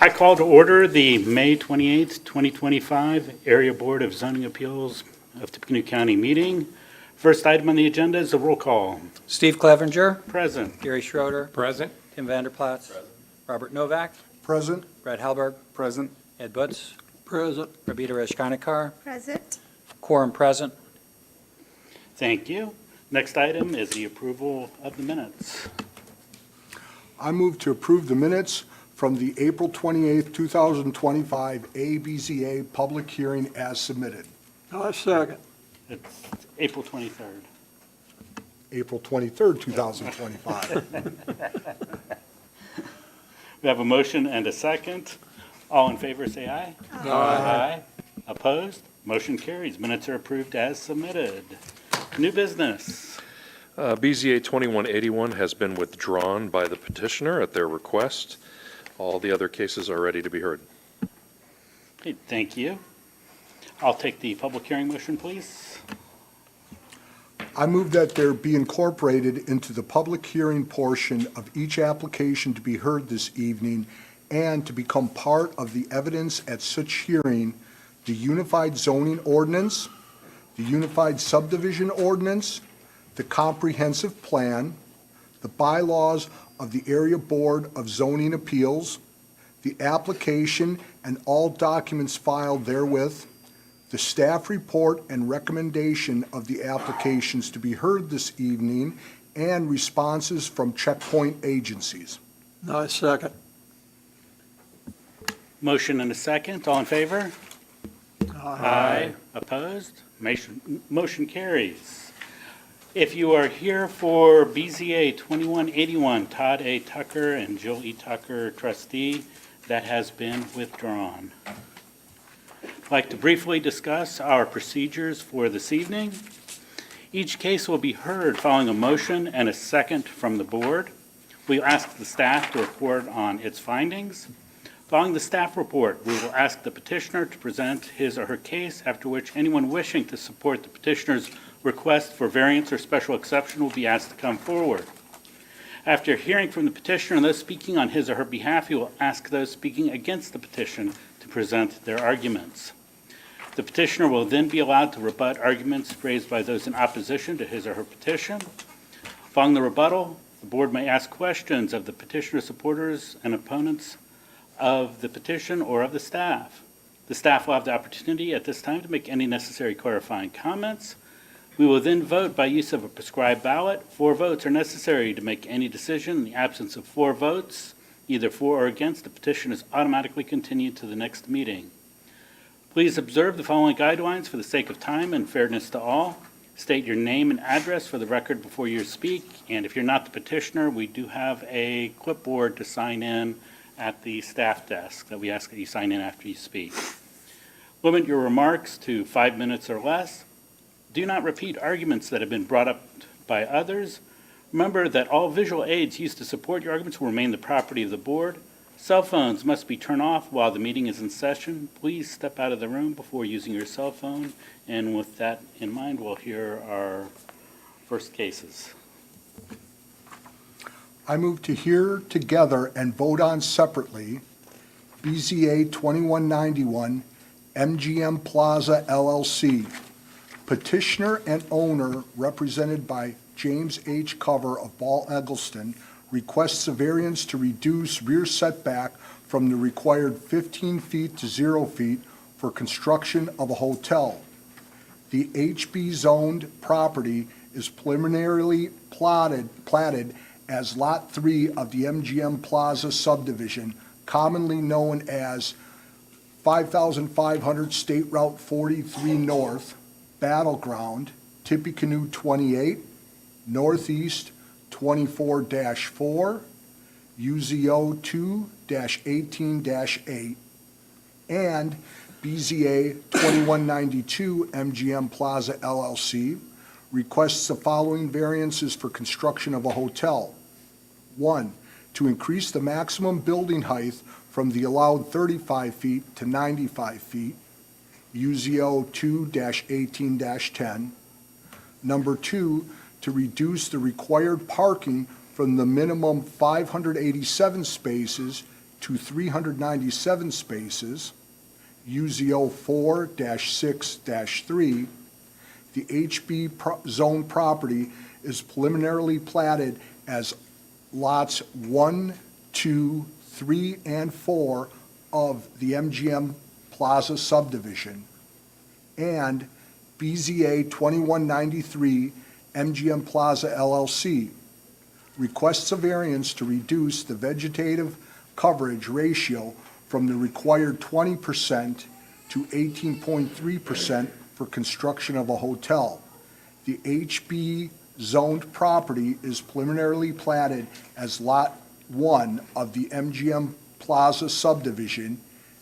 I call to order the May 28th, 2025 Area Board of Zoning Appeals of Tippecanoe County meeting. First item on the agenda is a roll call. Steve Clevenger. Present. Gary Schroeder. Present. Tim Vanderplatz. Robert Novak. Present. Brad Halberg. Present. Ed Butz. Present. Rabita Reshkanikar. Present. Quorum present. Thank you. Next item is the approval of the minutes. I move to approve the minutes from the April 28th, 2025 ABZA public hearing as submitted. I second. It's April 23rd. April 23rd, 2025. We have a motion and a second. All in favor say aye. Aye. Opposed? Motion carries. Minutes are approved as submitted. New business. BZA 2181 has been withdrawn by the petitioner at their request. All the other cases are ready to be heard. Okay, thank you. I'll take the public hearing motion, please. I move that there be incorporated into the public hearing portion of each application to be heard this evening and to become part of the evidence at such hearing, the Unified Zoning Ordinance, the Unified Subdivision Ordinance, the Comprehensive Plan, the bylaws of the Area Board of Zoning Appeals, the application and all documents filed therewith, the staff report and recommendation of the applications to be heard this evening, and responses from checkpoint agencies. I second. Motion and a second. All in favor? Aye. Opposed? Motion carries. If you are here for BZA 2181, Todd A. Tucker and Jill E. Tucker, trustee, that has been withdrawn. I'd like to briefly discuss our procedures for this evening. Each case will be heard following a motion and a second from the board. We'll ask the staff to report on its findings. Following the staff report, we will ask the petitioner to present his or her case, after which anyone wishing to support the petitioner's request for variance or special exception will be asked to come forward. After hearing from the petitioner and those speaking on his or her behalf, he will ask those speaking against the petition to present their arguments. The petitioner will then be allowed to rebut arguments raised by those in opposition to his or her petition. Following the rebuttal, the board may ask questions of the petitioner's supporters and opponents of the petition or of the staff. The staff will have the opportunity at this time to make any necessary clarifying comments. We will then vote by use of a prescribed ballot. 4 votes are necessary to make any decision. In the absence of 4 votes, either for or against, the petition is automatically continued to the next meeting. Please observe the following guidelines for the sake of time and fairness to all. State your name and address for the record before you speak, and if you're not the petitioner, we do have a clipboard to sign in at the staff desk that we ask that you sign in after you speak. Limit your remarks to 5 minutes or less. Do not repeat arguments that have been brought up by others. Remember that all visual aids used to support your arguments will remain the property of the board. Cell phones must be turned off while the meeting is in session. Please step out of the room before using your cell phone. And with that in mind, we'll hear our first cases. I move to hear together and vote on separately BZA 2191 MGM Plaza LLC. Petitioner and owner, represented by James H. Cover of Ball Eggleston, requests a variance to reduce rear setback from the required 15 feet to 0 feet for construction of a hotel. The HB zoned property is preliminarily platted as Lot 3 of the MGM Plaza subdivision, commonly known as 5500 State Route 43 North, Battleground, Tippecanoe 28, Northeast 24-4, UZO 2-18-8, and BZA 2192 MGM Plaza LLC requests the following variances for construction of a hotel. 1, to increase the maximum building height from the allowed 35 feet to 95 feet, UZO 2-18-10. Number 2, to reduce the required parking from the minimum 587 spaces to 397 spaces, UZO 4-6-3, the HB zone property is preliminarily platted as lots 1, 2, 3, and 4 of the MGM Plaza subdivision, and BZA 2193 MGM Plaza LLC requests a variance to reduce the vegetative coverage ratio from the required 20% to 18.3% for construction of a hotel. The HB zoned property is preliminarily platted as Lot 1 of the MGM Plaza subdivision,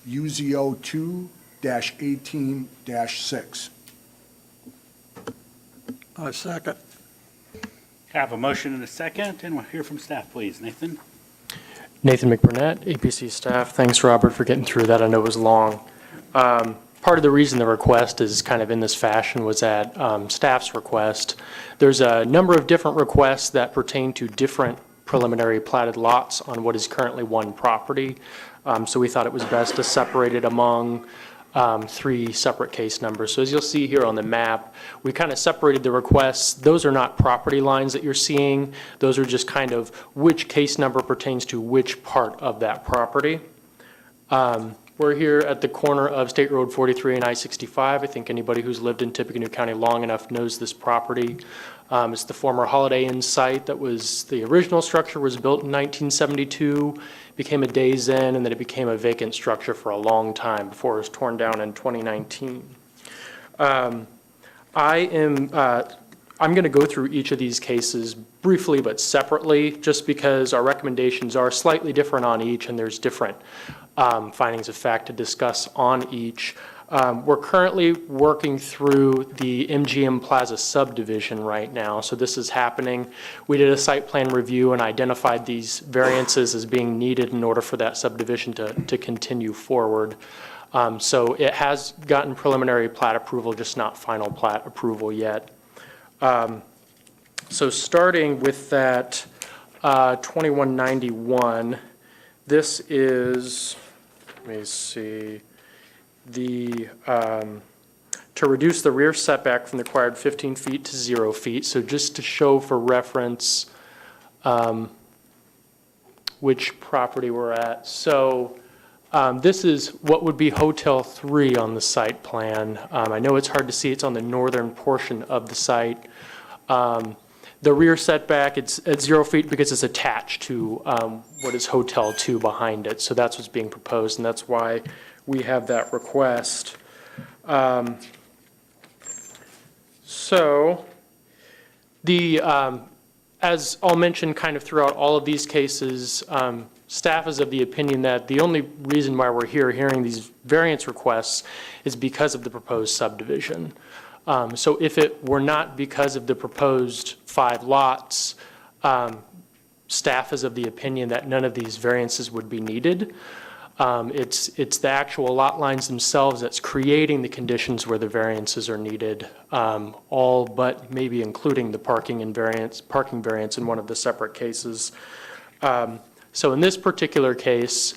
UZO 2-18-6. I second. Have a motion and a second, and we'll hear from staff, please. Nathan? Nathan McBurnett, APC staff. Thanks, Robert, for getting through that. I know it was long. Part of the reason the request is kind of in this fashion was at staff's request. There's a number of different requests that pertain to different preliminary platted lots on what is currently one property. So we thought it was best to separate it among 3 separate case numbers. So as you'll see here on the map, we kind of separated the requests. Those are not property lines that you're seeing. Those are just kind of which case number pertains to which part of that property. We're here at the corner of State Road 43 and I-65. I think anybody who's lived in Tippecanoe County long enough knows this property. It's the former Holiday Inn site that was, the original structure was built in 1972, became a Days Inn, and then it became a vacant structure for a long time before it was torn down in 2019. I'm going to go through each of these cases briefly but separately, just because our recommendations are slightly different on each, and there's different findings of fact to discuss on each. We're currently working through the MGM Plaza subdivision right now, so this is happening. We did a site plan review and identified these variances as being needed in order for that subdivision to continue forward. So it has gotten preliminary plat approval, just not final plat approval yet. So starting with that 2191, this is, let me see, the to reduce the rear setback from the required 15 feet to 0 feet. So just to show for reference which property we're at. So this is what would be Hotel 3 on the site plan. I know it's hard to see. It's on the northern portion of the site. The rear setback, it's at 0 feet because it's attached to what is Hotel 2 behind it. So that's what's being proposed, and that's why we have that request. So as I'll mention kind of throughout all of these cases, staff is of the opinion that the only reason why we're here hearing these variance requests is because of the proposed subdivision. So if it were not because of the proposed 5 lots, staff is of the opinion that none of these variances would be needed. It's the actual lot lines themselves that's creating the conditions where the variances are needed, all but maybe including the parking variance in one of the separate cases. So in this particular case,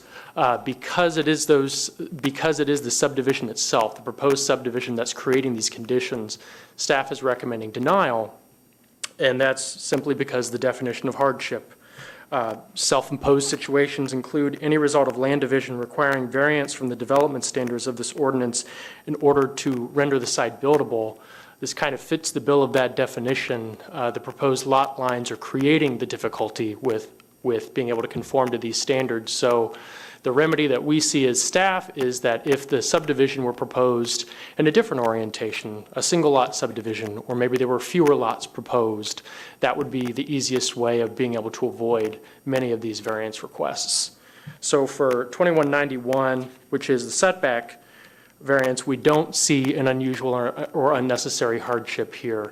because it is the subdivision itself, the proposed subdivision that's creating these conditions, staff is recommending denial, and that's simply because the definition of hardship. Self-imposed situations include any result of land division requiring variance from the development standards of this ordinance in order to render the site buildable. This kind of fits the bill of that definition. The proposed lot lines are creating the difficulty with being able to conform to these standards. So the remedy that we see as staff is that if the subdivision were proposed in a different orientation, a single lot subdivision, or maybe there were fewer lots proposed, that would be the easiest way of being able to avoid many of these variance requests. So for 2191, which is the setback variance, we don't see an unusual or unnecessary hardship here.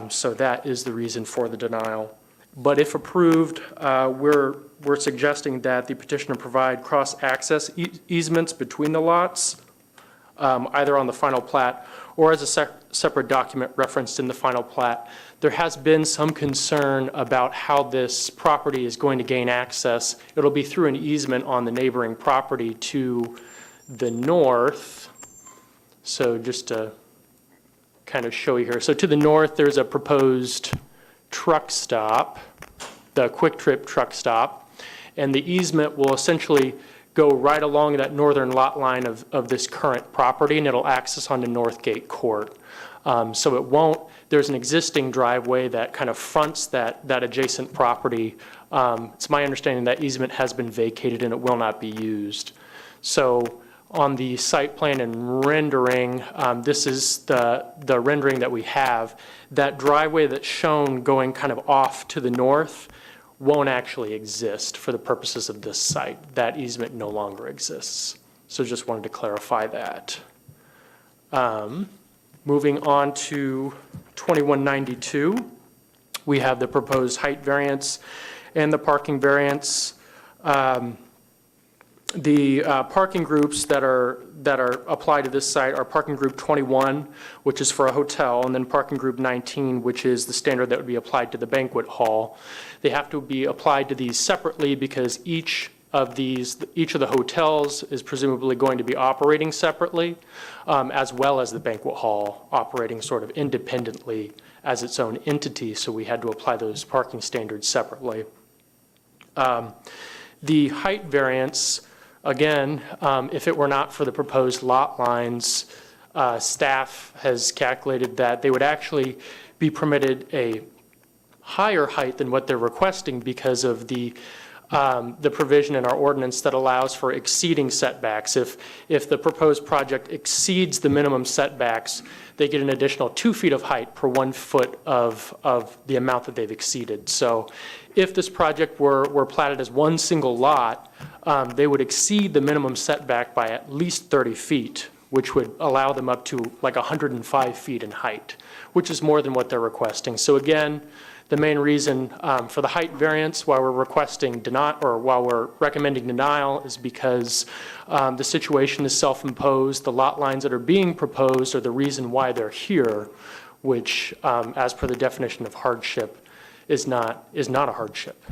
So that is the reason for the denial. But if approved, we're suggesting that the petitioner provide cross-access easements between the lots, either on the final plat or as a separate document referenced in the final plat There has been some concern about how this property is going to gain access. It'll be through an easement on the neighboring property to the north. So just to kind of show you here. So to the north, there's a proposed truck stop, the Quick Trip truck stop, and the easement will essentially go right along that northern lot line of this current property, and it'll access onto Northgate Court. So it won't, there's an existing driveway that kind of fronts that adjacent property. It's my understanding that easement has been vacated and it will not be used. So on the site plan and rendering, this is the rendering that we have. That driveway that's shown going kind of off to the north won't actually exist for the purposes of this site. That easement no longer exists. So just wanted to clarify that. Moving on to 2192, we have the proposed height variance and the parking variance. The parking groups that are applied to this site are parking group 21, which is for a hotel, and then parking group 19, which is the standard that would be applied to the banquet hall. They have to be applied to these separately because each of the hotels is presumably going to be operating separately, as well as the banquet hall operating sort of independently as its own entity, so we had to apply those parking standards separately. The height variance, again, if it were not for the proposed lot lines, staff has calculated that they would actually be permitted a higher height than what they're requesting because of the provision in our ordinance that allows for exceeding setbacks. If the proposed project exceeds the minimum setbacks, they get an additional 2 feet of height per 1 foot of the amount that they've exceeded. So if this project were platted as one single lot, they would exceed the minimum setback by at least 30 feet, which would allow them up to like 105 feet in height, which is more than what they're requesting. So again, the main reason for the height variance, while we're recommending denial, is because the situation is self-imposed. The lot lines that are being proposed are the reason why they're here, which, as per the definition of hardship, is not a hardship.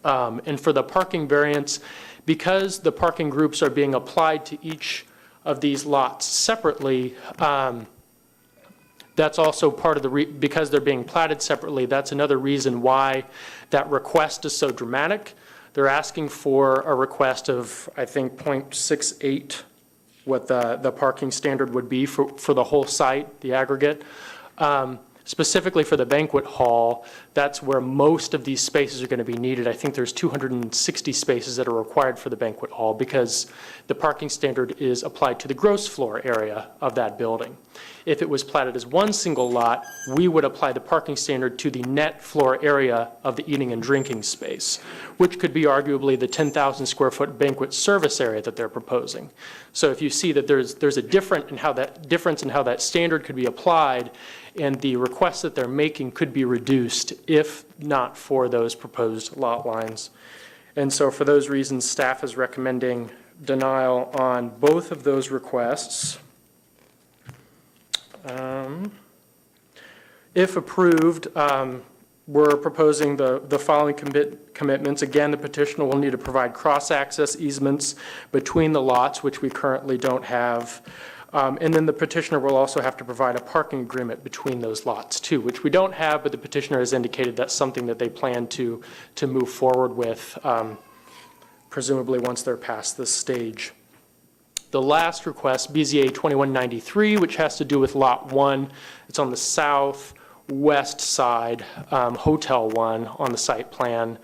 And for the parking variance, because the parking groups are being applied to each of these lots separately, that's also part of because they're being platted separately, that's another reason why that request is so dramatic. They're asking for a request of, I think, 0.68, what the parking standard would be for the whole site, the aggregate. Specifically for the banquet hall, that's where most of these spaces are going to be needed. I think there's 260 spaces that are required for the banquet hall because the parking standard is applied to the gross floor area of that building. If it was platted as one single lot, we would apply the parking standard to the net floor area of the eating and drinking space, which could be arguably the 10,000 square foot banquet service area that they're proposing. So if you see that there's a difference in how that standard could be applied, and the requests that they're making could be reduced if not for those proposed lot lines. And so for those reasons, staff is recommending denial on both of those requests. If approved, we're proposing the following commitments. Again, the petitioner will need to provide cross-access easements between the lots, which we currently don't have. And then the petitioner will also have to provide a parking agreement between those lots too, which we don't have, but the petitioner has indicated that's something that they plan to move forward with, presumably once they're past this stage. The last request, BZA 2193, which has to do with Lot 1. It's on the southwest side, Hotel 1 on the site plan.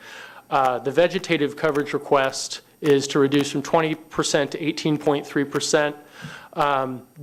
The vegetative coverage request is to reduce from 20% to 18.3%.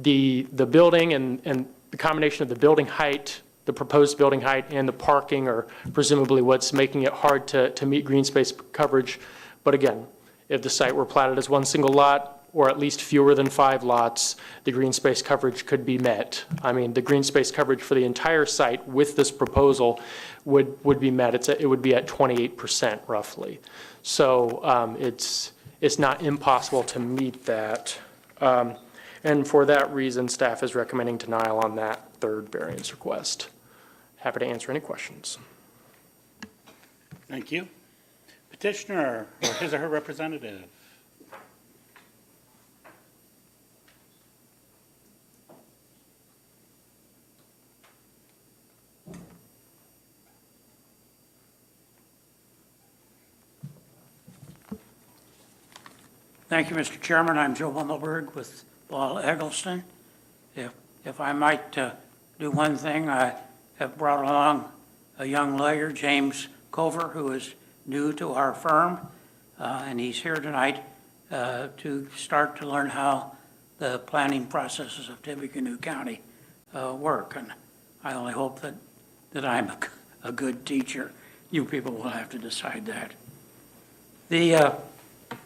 The building and the combination of the building height, the proposed building height, and the parking are presumably what's making it hard to meet green space coverage. But again, if the site were platted as one single lot, or at least fewer than 5 lots, the green space coverage could be met. I mean, the green space coverage for the entire site with this proposal would be met. It would be at 28% roughly. So it's not impossible to meet that. And for that reason, staff is recommending denial on that third variance request. happy to answer any questions. Thank you. Petitioner or his or her representative. Thank you, Mr. Chairman. I'm Joe Bummelberg with Ball Eggleston. If I might do one thing, I have brought along a young lawyer, James Cover, who is new to our firm, and he's here tonight to start to learn how the planning processes of Tippecanoe County work. And I only hope that I'm a good teacher. You people will have to decide that. The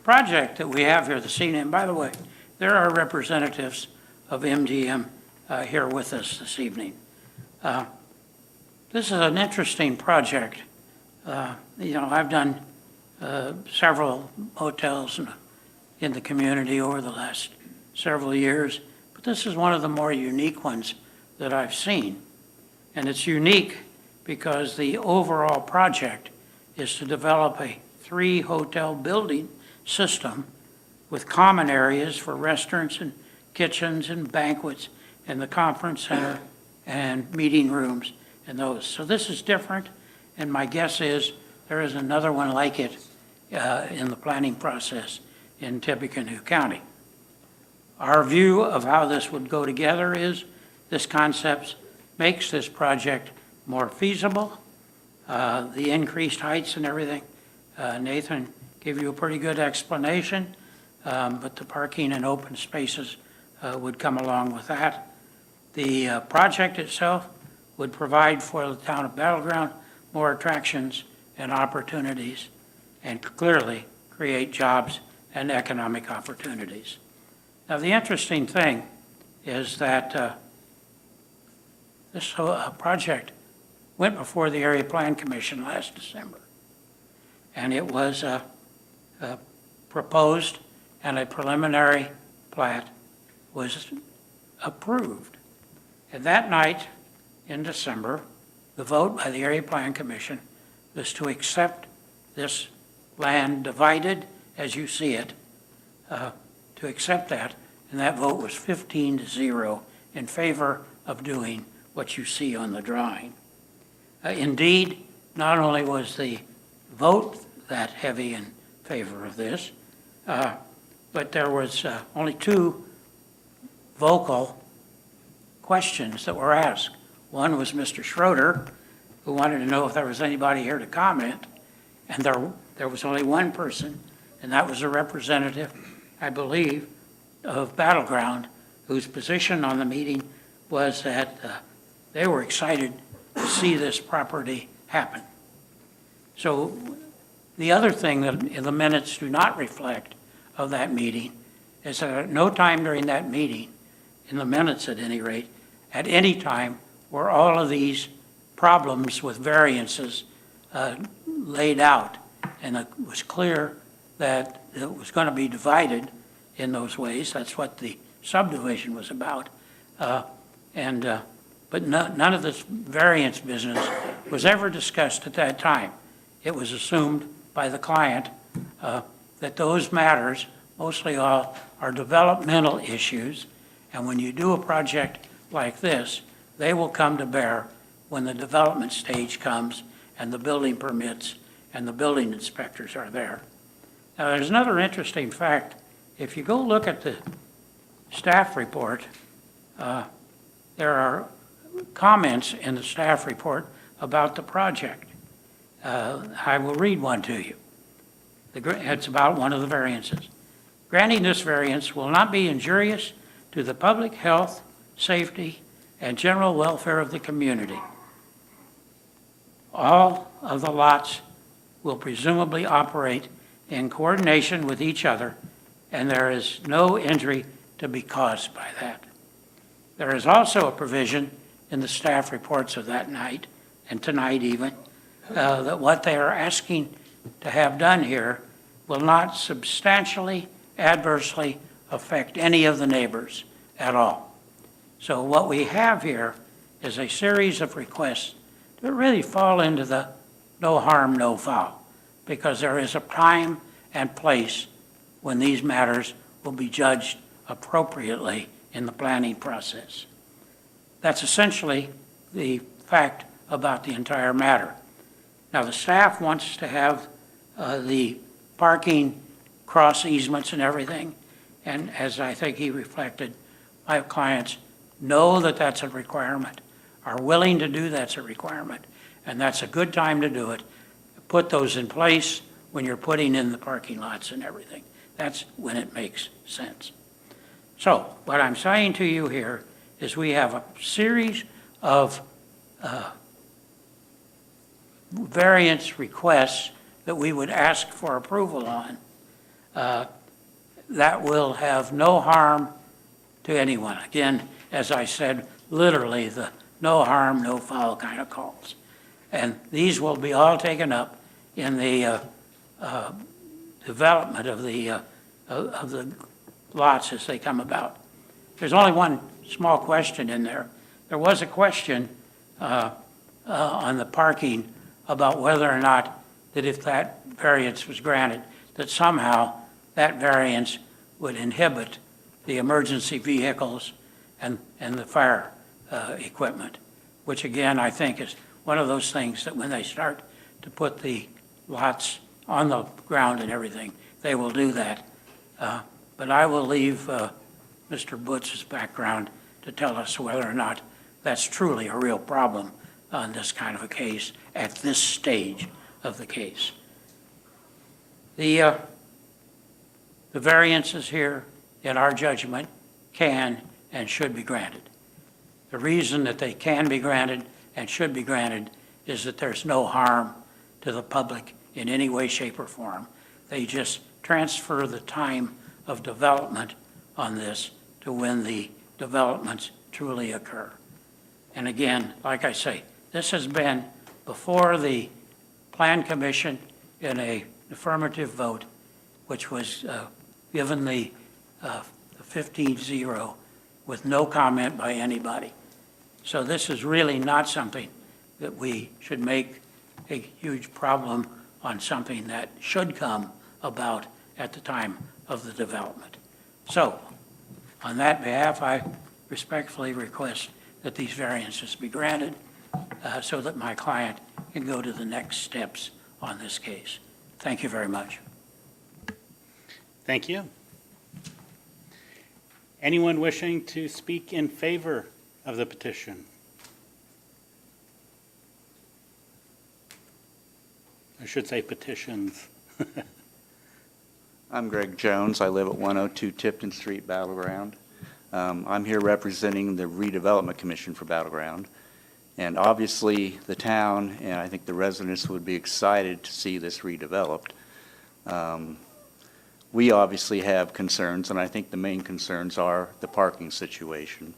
project that we have here this evening, and by the way, there are representatives of MGM here with us this evening. This is an interesting project. I've done several hotels in the community over the last several years, but this is one of the more unique ones that I've seen. And it's unique because the overall project is to develop a 3-hotel building system with common areas for restaurants and kitchens and banquets and the conference center and meeting rooms and those. So this is different, and my guess is there is another one like it in the planning process in Tippecanoe County. Our view of how this would go together is this concept makes this project more feasible. The increased heights and everything, Nathan gave you a pretty good explanation, but the parking and open spaces would come along with that. The project itself would provide for the town of Battleground more attractions and opportunities, and clearly create jobs and economic opportunities. Now, the interesting thing is that this project went before the Area Plan Commission last December, and it was proposed, and a preliminary plat was approved. And that night in December, the vote by the Area Plan Commission was to accept this land divided as you see it, to accept that, and that vote was 15-0 in favor of doing what you see on the drawing. Indeed, not only was the vote that heavy in favor of this, but there was only 2 vocal questions that were asked. One was Mr. Schroeder, who wanted to know if there was anybody here to comment, and there was only one person, and that was a representative, I believe, of Battleground, whose position on the meeting was that they were excited to see this property happen. So the other thing that the minutes do not reflect of that meeting is that at no time during that meeting, in the minutes at any rate, at any time were all of these problems with variances laid out. And it was clear that it was going to be divided in those ways. That's what the subdivision was about. But none of this variance business was ever discussed at that time. It was assumed by the client that those matters, mostly all, are developmental issues. And when you do a project like this, they will come to bear when the development stage comes and the building permits and the building inspectors are there. Now, there's another interesting fact. If you go look at the staff report, there are comments in the staff report about the project. I will read one to you. It's about one of the variances. Granting this variance will not be injurious to the public health, safety, and general welfare of the community. All of the lots will presumably operate in coordination with each other, and there is no injury to be caused by that. There is also a provision in the staff reports of that night, and tonight even, that what they are asking to have done here will not substantially adversely affect any of the neighbors at all. So what we have here is a series of requests really fall into the no harm, no foul, because there is a time and place when these matters will be judged appropriately in the planning process. That's essentially the fact about the entire matter. Now, the staff wants to have the parking cross easements and everything, and as I think he reflected, my clients know that that's a requirement, are willing to do that's a requirement, and that's a good time to do it. Put those in place when you're putting in the parking lots and everything. That's when it makes sense. So what I'm saying to you here is we have a series of variance requests that we would ask for approval on that will have no harm to anyone. Again, as I said, literally the no harm, no foul kind of calls. And these will be all taken up in the development of the lots as they come about. There's only one small question in there. There was a question on the parking about whether or not that if that variance was granted, that somehow that variance would inhibit the emergency vehicles and the fire equipment, which again, I think is one of those things that when they start to put the lots on the ground and everything, they will do that. But I will leave Mr. Butz's background to tell us whether or not that's truly a real problem on this kind of a case at this stage of the case. The variances here, in our judgment, can and should be granted. The reason that they can be granted and should be granted is that there's no harm to the public in any way, shape, or form. They just transfer the time of development on this to when the developments truly occur. And again, like I say, this has been before the Plan Commission in an affirmative vote, which was given the 15-0 with no comment by anybody. So this is really not something that we should make a huge problem on something that should come about at the time of the development. So on that behalf, I respectfully request that these variances be granted so that my client can go to the next steps on this case. Thank you very much. Thank you. Anyone wishing to speak in favor of the petition? I should say petitions. I'm Greg Jones. I live at 102 Tipton Street, Battleground. I'm here representing the Redevelopment Commission for Battleground. And obviously, the town and I think the residents would be excited to see this redeveloped. We obviously have concerns, and I think the main concerns are the parking situation.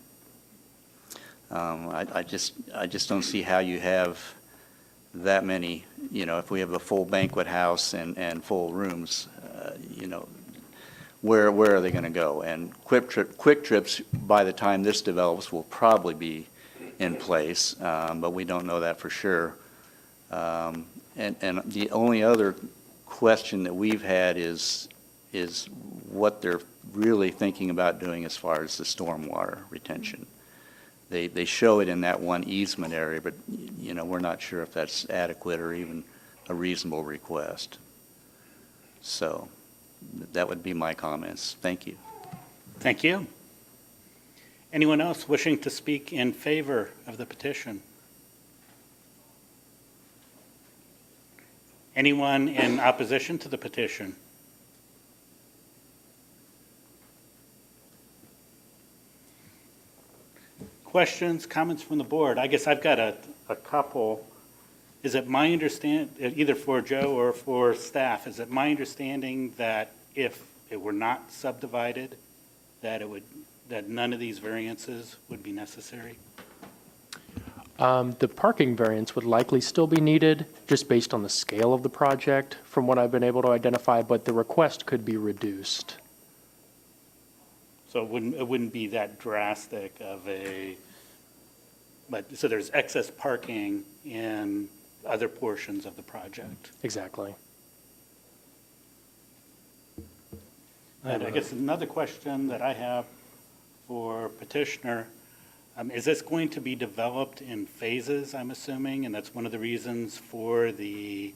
I just don't see how you have that many, if we have a full banquet house and full rooms, where are they going to go? And quick trips, by the time this develops, will probably be in place, but we don't know that for sure. And the only other question that we've had is what they're really thinking about doing as far as the stormwater retention. They show it in that one easement area, but we're not sure if that's adequate or even a reasonable request. So that would be my comments. Thank you. Thank you. Anyone else wishing to speak in favor of the petition? Anyone in opposition to the petition? Questions, comments from the board? I guess I've got a couple. Is it my either for Joe or for staff, is it my understanding that if it were not subdivided, that none of these variances would be necessary? The parking variance would likely still be needed, just based on the scale of the project, from what I've been able to identify, but the request could be reduced. So it wouldn't be that drastic of so there's excess parking in other portions of the project. Exactly. And I guess another question that I have for petitioner, is this going to be developed in phases, I'm assuming? And that's one of the reasons for the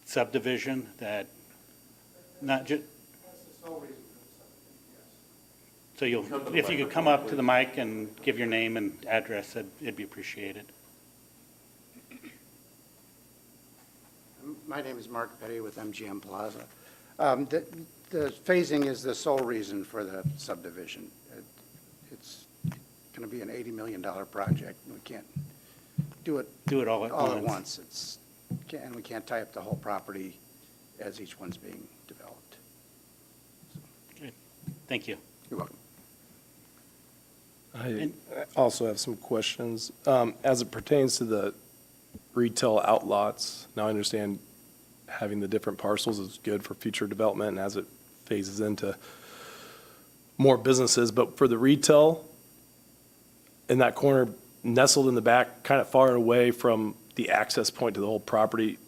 subdivision, that not just... So you'll, if you could come up to the mic and give your name and address, it'd be appreciated. My name is Mark Petty with MGM Plaza. The phasing is the sole reason for the subdivision. It's going to be an $80 million project. We can't do it all at once. And we can't tie up the whole property as each one's being developed. Thank you. You're welcome. I also have some questions. As it pertains to the retail outlots, now I understand having the different parcels is good for future development and as it phases into more businesses, but for the retail in that corner, nestled in the back, kind of far away from the access point to the whole property,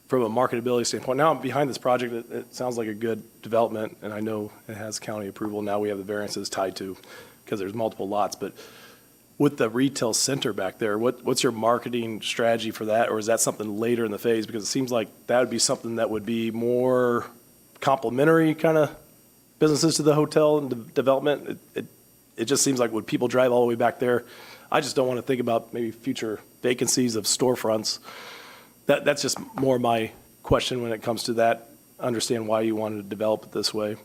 from a marketability standpoint, now I'm behind this project, it sounds like a good development, and I know it has county approval. Now we have the variances tied to, because there's multiple lots, but with the retail center back there, what's your marketing strategy for that? Or is that something later in the phase? Because it seems like that would be something that would be more complementary kind of businesses to the hotel and development. It just seems like when people drive all the way back there, I just don't want to think about maybe future vacancies of storefronts. That's just more my question when it comes to that. Understand why you wanted to develop it this way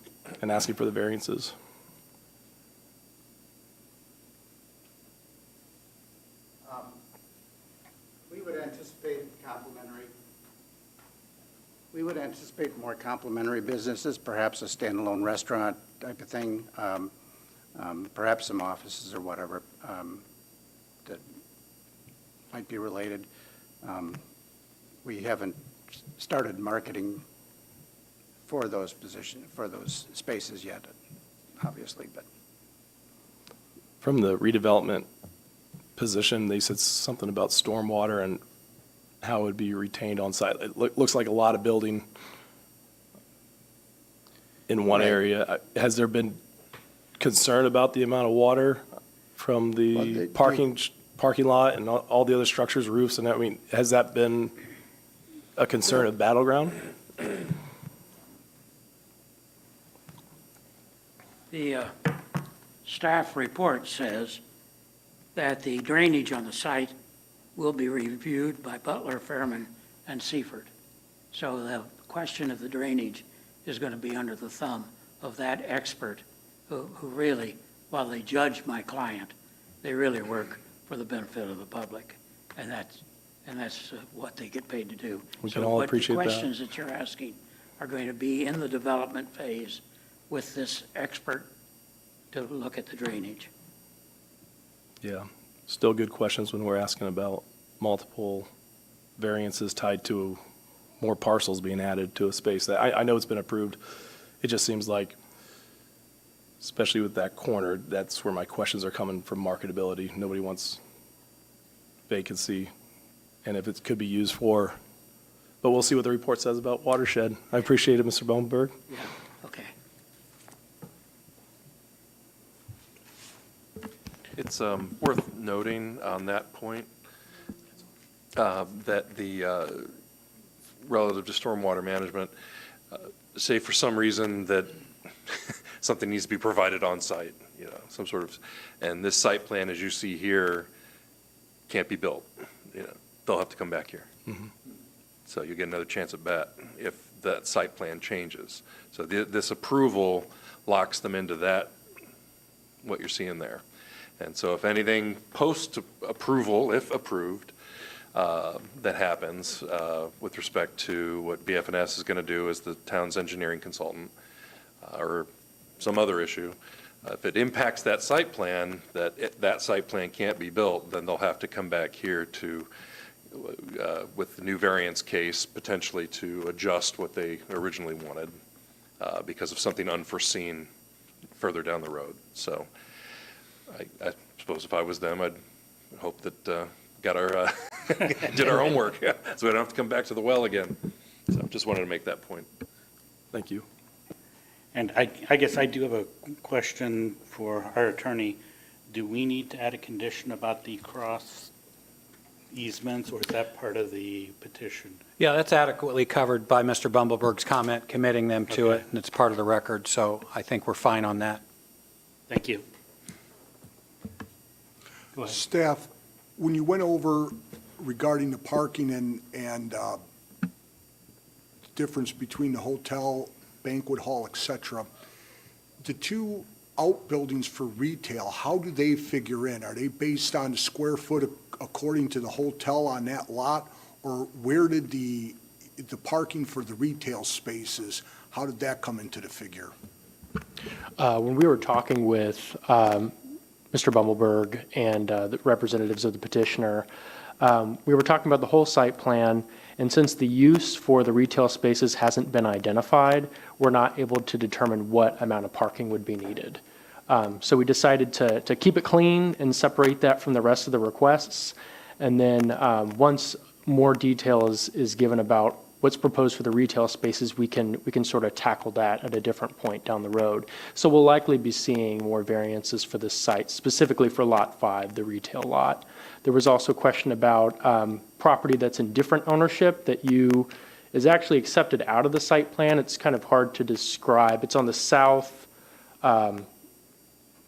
and asking for the variances. We would anticipate more complementary businesses, perhaps a standalone restaurant type of thing, perhaps some offices or whatever that might be related. We haven't started marketing for those spaces yet, obviously, but. From the redevelopment position, they said something about stormwater and how it would be retained on site. It looks like a lot of building in one area. Has there been concern about the amount of water from the parking lot and all the other structures, roofs, and I mean, has that been a concern of Battleground? The staff report says that the drainage on the site will be reviewed by Butler, Fairman, and Seaford. So the question of the drainage is going to be under the thumb of that expert who really, while they judge my client, they really work for the benefit of the public. And that's what they get paid to do. We can all appreciate that. But the questions that you're asking are going to be in the development phase with this expert to look at the drainage. Yeah, still good questions when we're asking about multiple variances tied to more parcels being added to a space. That I know it's been approved. It just seems like, especially with that corner, that's where my questions are coming from, marketability. Nobody wants vacancy, and if it could be used for, but we'll see what the report says about watershed. I appreciate it, Mr. Boneberg. Yeah, okay. It's worth noting on that point that the relative to stormwater management, say for some reason that something needs to be provided on site, some sort of, and this site plan, as you see here, can't be built. They'll have to come back here. Mm-hmm. So you get another chance at bat if that site plan changes. So this approval locks them into that, what you're seeing there. And so if anything post-approval, if approved, that happens with respect to what BF&S is going to do as the town's engineering consultant or some other issue, if it impacts that site plan, that site plan can't be built, then they'll have to come back here to, with the new variance case, potentially to adjust what they originally wanted because of something unforeseen further down the road. So I suppose if I was them, I'd hope that got our did our homework, so we don't have to come back to the well again. So just wanted to make that point. Thank you. And I guess I do have a question for our attorney. Do we need to add a condition about the cross easements, or is that part of the petition? Yeah, that's adequately covered by Mr. Bumbleberg's comment, committing them to it, Okay. and it's part of the record, so I think we're fine on that. Thank you. Go ahead. Staff, when you went over regarding the parking and difference between the hotel, banquet hall, et cetera, the two outbuildings for retail, how do they figure in? Are they based on the square foot according to the hotel on that lot? Or where did the parking for the retail spaces, how did that come into the figure? When we were talking with Mr. Bumbleberg and the representatives of the petitioner, we were talking about the whole site plan, and since the use for the retail spaces hasn't been identified, we're not able to determine what amount of parking would be needed. So we decided to keep it clean and separate that from the rest of the requests. And then once more detail is given about what's proposed for the retail spaces, we can sort of tackle that at a different point down the road. So we'll likely be seeing more variances for this site, specifically for Lot 5, the retail lot. There was also a question about property that's in different ownership that is actually accepted out of the site plan. It's kind of hard to describe. It's on the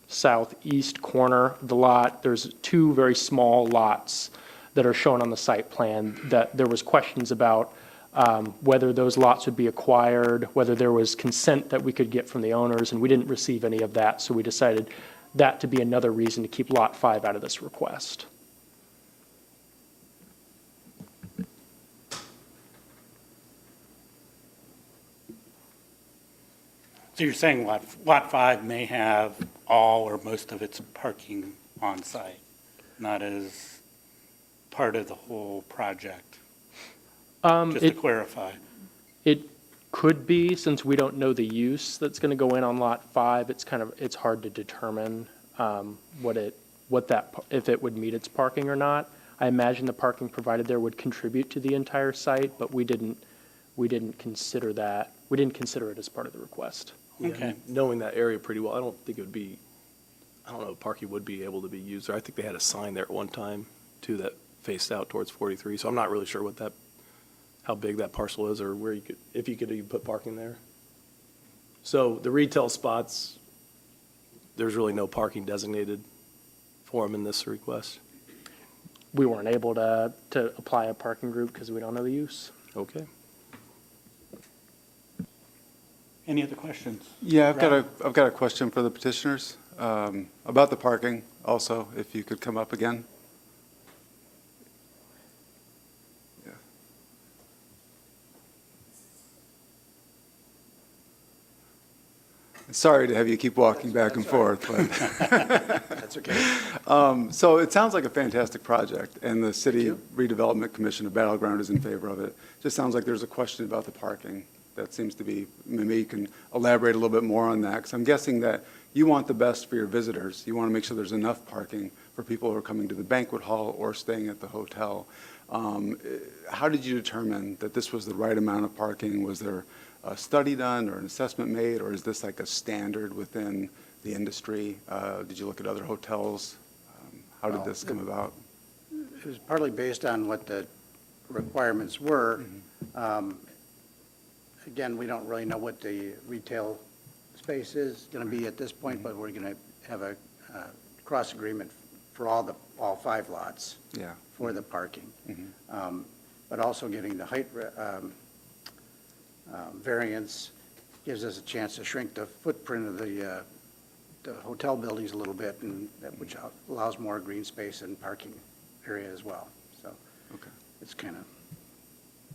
southeast corner of the lot. There's two very small lots that are shown on the site plan that there was questions about whether those lots would be acquired, whether there was consent that we could get from the owners, and we didn't receive any of that, so we decided that to be another reason to keep Lot 5 out of this request. So you're saying Lot 5 may have all or most of its parking on site, not as part of the whole project? Just to clarify. It could be, since we don't know the use that's going to go in on Lot 5, it's hard to determine if it would meet its parking or not. I imagine the parking provided there would contribute to the entire site, but we didn't consider that. We didn't consider it as part of the request. Yeah, Okay. knowing that area pretty well, I don't think it would be, I don't know if parking would be able to be used there. I think they had a sign there at one time, too, that faced out towards 43, so I'm not really sure how big that parcel is or if you could even put parking there. So the retail spots, there's really no parking designated for them in this request. We weren't able to apply a parking group because we don't know the use. Okay. Any other questions? Yeah, I've Rob? got a question for the petitioners about the parking also, if you could come up again. Yeah. Sorry to have you keep walking back and forth, but. That's okay. So it sounds like a fantastic project, and the City Redevelopment Commission of Battleground is in favor of it. Just sounds like there's a question about the parking. That seems to be, maybe you can elaborate a little bit more on that, because I'm guessing that you want the best for your visitors. You want to make sure there's enough parking for people who are coming to the banquet hall or staying at the hotel. How did you determine that this was the right amount of parking? Was there a study done or an assessment made, or is this like a standard within the industry? Did you look at other hotels? How did this come about? It was partly based on what the requirements were. Again, we don't really know what the retail space is going to be at this point, but we're going to have a cross agreement for all 5 lots Yeah. for the parking. But also getting the height variance gives us a chance to shrink the footprint of the hotel buildings a little bit, and which allows more green space and parking area as well. So Okay. it's kind of.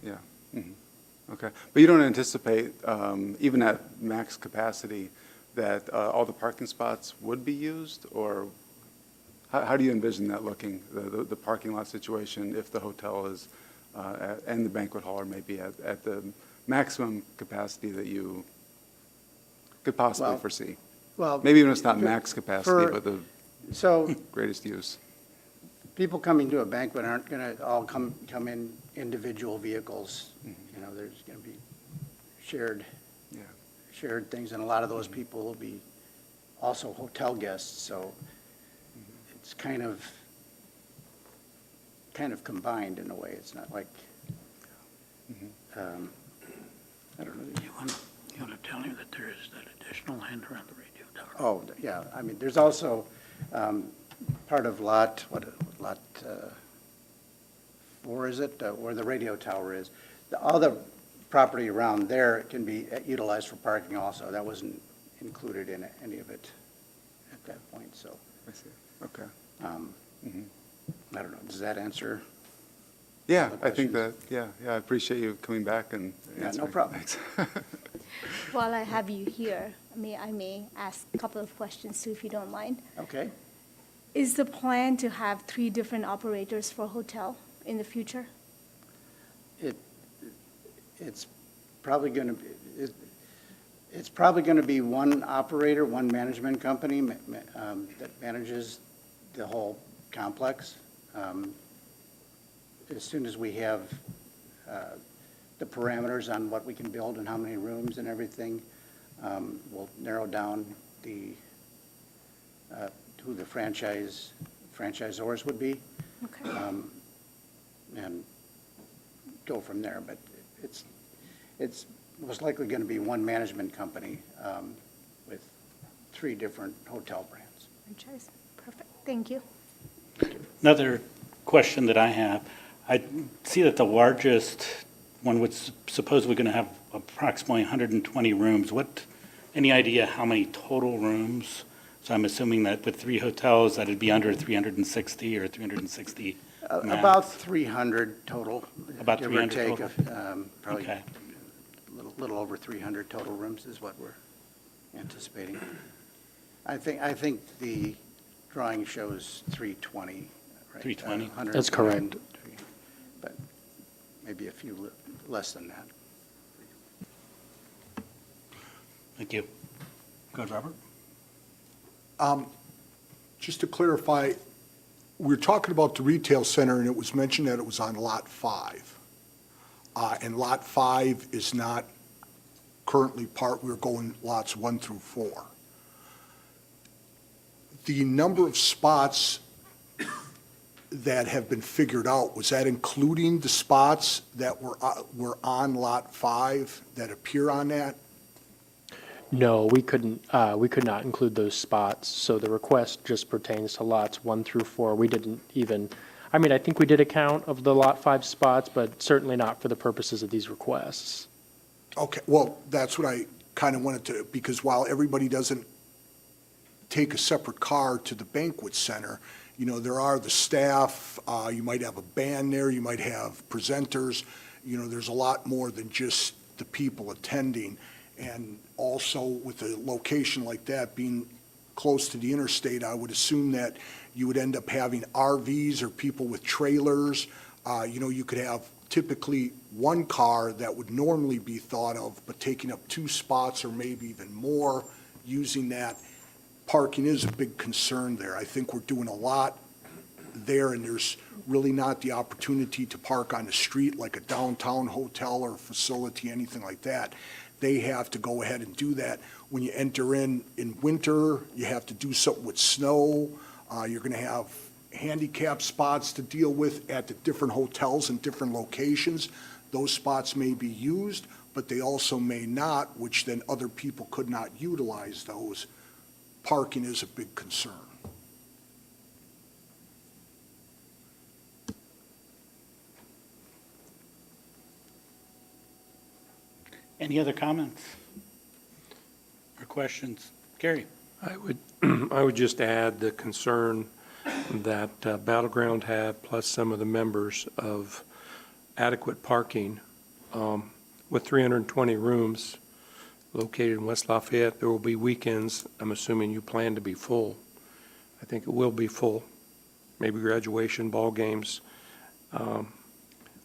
Yeah. Okay. But you don't anticipate, even at max capacity, that all the parking spots would be used? Or how do you envision that looking, the parking lot situation, if the hotel is, and the banquet hall are maybe at the maximum capacity that you could possibly foresee? Well, Maybe even it's not max capacity, but the so greatest use. people coming to a banquet aren't going to all come in individual vehicles. You know, there's going to be shared, Yeah. shared things, and a lot of those people will be also hotel guests, so it's kind of combined in a way. It's not like, I don't know. You want to tell him that there is that additional land around the radio tower? Oh, yeah, I mean, there's also part of lot 4, is it, where the radio tower is. All the property around there can be utilized for parking also. That wasn't included in any of it at that point, so, I see. Okay. I don't know, does that answer? Yeah, Other I think questions? that, yeah, I appreciate you coming back and Yeah, no answering. problem. Thanks. While I have you here, I may ask a couple of questions too, if you don't mind. Okay. Is the plan to have 3 different operators for hotel in the future? It's probably going to be, it's probably going to be one operator, one management company that manages the whole complex. As soon as we have the parameters on what we can build and how many rooms and everything, we'll narrow down who the franchisors would be. Okay. And go from there, but it's most likely going to be one management company with 3 different hotel brands. Franchise. Perfect. Thank you. Another question that I have, I see that the largest one was supposedly going to have approximately 120 rooms. Any idea how many total rooms? So I'm assuming that with 3 hotels, that'd be under 360 or 360 max. About 300 total. About give or 300 take, total? Probably Okay. a little over 300 total rooms is what we're anticipating. I think the drawing shows 320, right? 320? 100 That's correct. But maybe a few less than that. Thank you. Go ahead, Robert. Just to clarify, we're talking about the retail center, and it was mentioned that it was on Lot 5. And Lot 5 is not currently we're going lots 1 through 4. The number of spots that have been figured out, was that including the spots that were on Lot 5 that appear on that? No, we could not include those spots, so the request just pertains to lots 1 through 4. We didn't even, I think we did a count of the Lot 5 spots, but certainly not for the purposes of these requests. Okay, well, that's what I kind of wanted to, because while everybody doesn't take a separate car to the banquet center, you know, there are the staff, you might have a band there, you might have presenters, you know, there's a lot more than just the people attending. And also with a location like that being close to the interstate, I would assume that you would end up having RVs or people with trailers. You know, you could have typically one car that would normally be thought of, but taking up 2 spots or maybe even more using that. Parking is a big concern there. I think we're doing a lot there, and there's really not the opportunity to park on the street like a downtown hotel or facility, anything like that. They have to go ahead and do that. When you enter in winter, you have to do something with snow. You're going to have handicap spots to deal with at the different hotels and different locations. Those spots may be used, but they also may not, which then other people could not utilize those. Parking is a big concern. Any other comments or questions? Gary? I would just add the concern that Battleground have, plus some of the members, of adequate parking. With 320 rooms located in West Lafayette, there will be weekends, I'm assuming you plan to be full. I think it will be full, maybe graduation, ball games.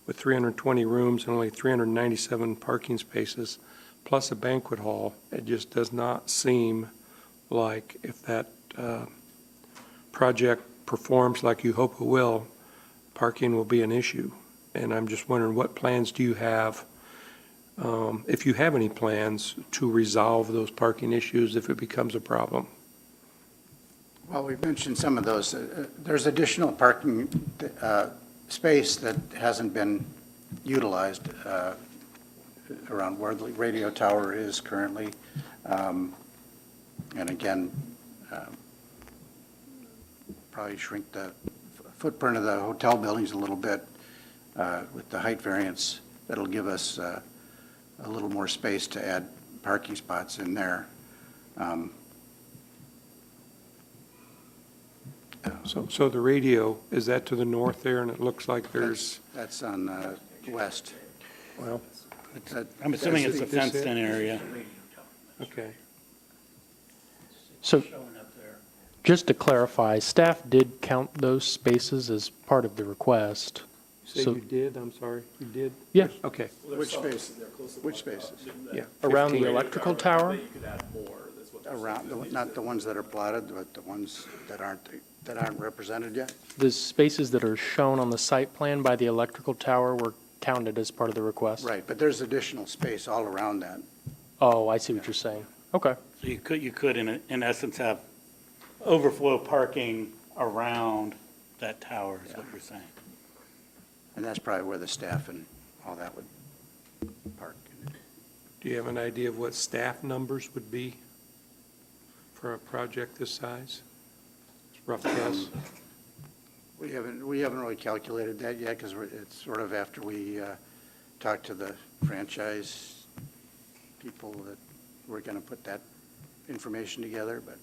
With 320 rooms and only 397 parking spaces, plus a banquet hall, it just does not seem like if that project performs like you hope it will, parking will be an issue. And I'm just wondering, what plans do you have, if you have any plans, to resolve those parking issues if it becomes a problem? Well, we've mentioned some of those. There's additional parking space that hasn't been utilized around where the radio tower is currently. And again, probably shrink the footprint of the hotel buildings a little bit with the height variance. That'll give us a little more space to add parking spots in there. So the radio, is that to the north there, and it looks like there's, That's on west. well, I'm assuming it's a Is this it? fenced-in area. okay. So just to clarify, staff did count those spaces as part of the request. Say So- you did, I'm sorry, you did? Yeah. Okay, Which space? Which spaces? yeah. Around the 15. electrical tower? Around, not the ones that are plotted, but the ones that aren't represented yet? The spaces that are shown on the site plan by the electrical tower were counted as part of the request? Right, but there's additional space all around that. Oh, I see what you're saying. Okay. So you could in essence have overflow parking around that tower, is what you're saying. And that's probably where the staff and all that would park. Do you have an idea of what staff numbers would be for a project this size? Rough guess. We haven't really calculated that yet, because it's sort of after we talked to the franchise people that we're going to put that information together, but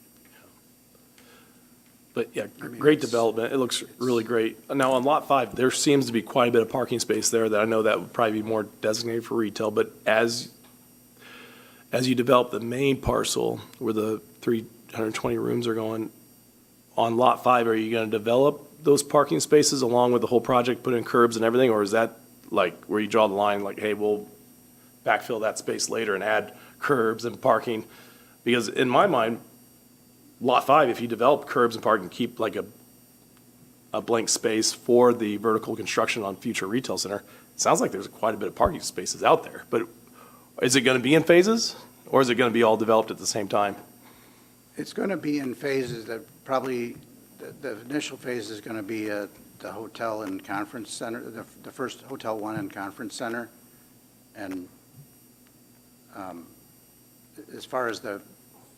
But yeah, I mean, great it's- development. It looks really great. Now, on Lot 5, there seems to be quite a bit of parking space there that I know that would probably be more designated for retail, but as you develop the main parcel where the 320 rooms are going, on Lot 5, are you going to develop those parking spaces along with the whole project, put in curbs and everything, or is that like where you draw the line, like, hey, we'll backfill that space later and add curbs and parking? Because in my mind, Lot 5, if you develop curbs and parking, keep like a blank space for the vertical construction on future retail center, it sounds like there's quite a bit of parking spaces out there. But is it going to be in phases, or is it going to be all developed at the same time? it's going to be in phases that probably, the initial phase is going to be the hotel and conference center, the first Hotel 1 and Conference Center. And as far as the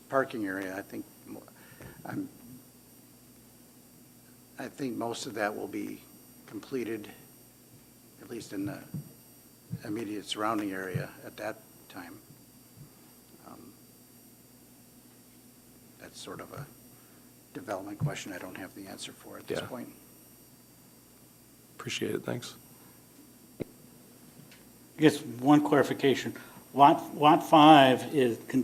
parking area, I think most of that will be completed, at least in the immediate surrounding area at that time. That's sort of a development question I don't have the answer for at this Yeah. point. Appreciate it, thanks. I guess one clarification. Lot 5 is, I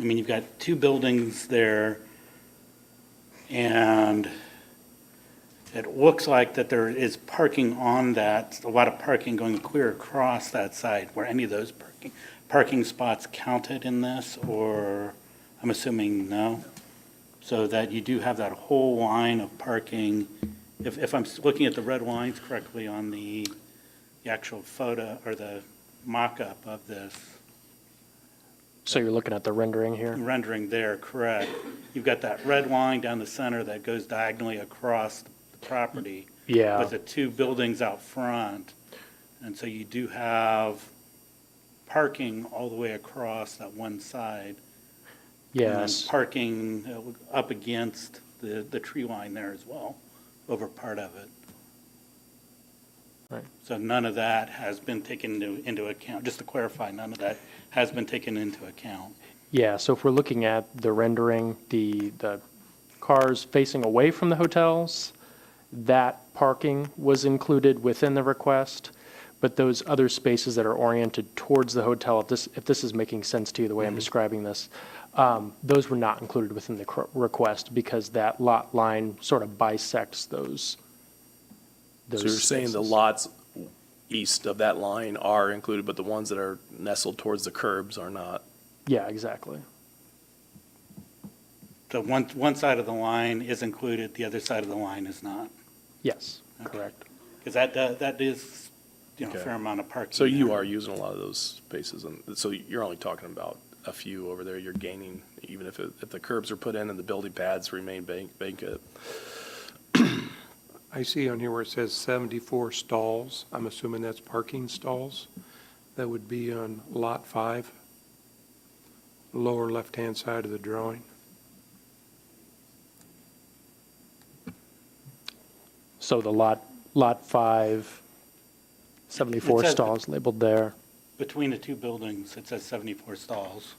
mean, you've got two buildings there, and it looks like that there is parking on that, a lot of parking going clear across that side. Were any of those parking spots counted in this, or I'm assuming no? So that you do have that whole line of parking. If I'm looking at the red lines correctly on the actual photo or the mock-up of this So you're looking at the rendering here? rendering there, correct? You've got that red line down the center that goes diagonally across the property. Yeah. With the two buildings out front. And so you do have parking all the way across that one side. And then Yes. parking up against the tree line there as well, over part of it. Right. So none of that has been taken into account. Just to clarify, none of that has been taken into account. Yeah, so if we're looking at the rendering, the cars facing away from the hotels, that parking was included within the request, but those other spaces that are oriented towards the hotel, if this is making sense to you, the way I'm describing this, those were not included within the request because that lot line sort of bisects those. So you're saying the spaces. lots east of that line are included, but the ones that are nestled towards the curbs are not? Yeah, exactly. the one side of the line is included, the other side of the line is not. Yes, correct. Because that is, a Okay. fair amount of parking. So you there. are using a lot of those spaces, and so you're only talking about a few over there you're gaining, even if the curbs are put in and the building pads remain vacant. I see on here where it says 74 stalls. I'm assuming that's parking stalls. That would be on Lot 5, lower left-hand side of the drawing. So the lot 5, 74 It says- stalls labeled there. Between the two buildings, it says 74 stalls.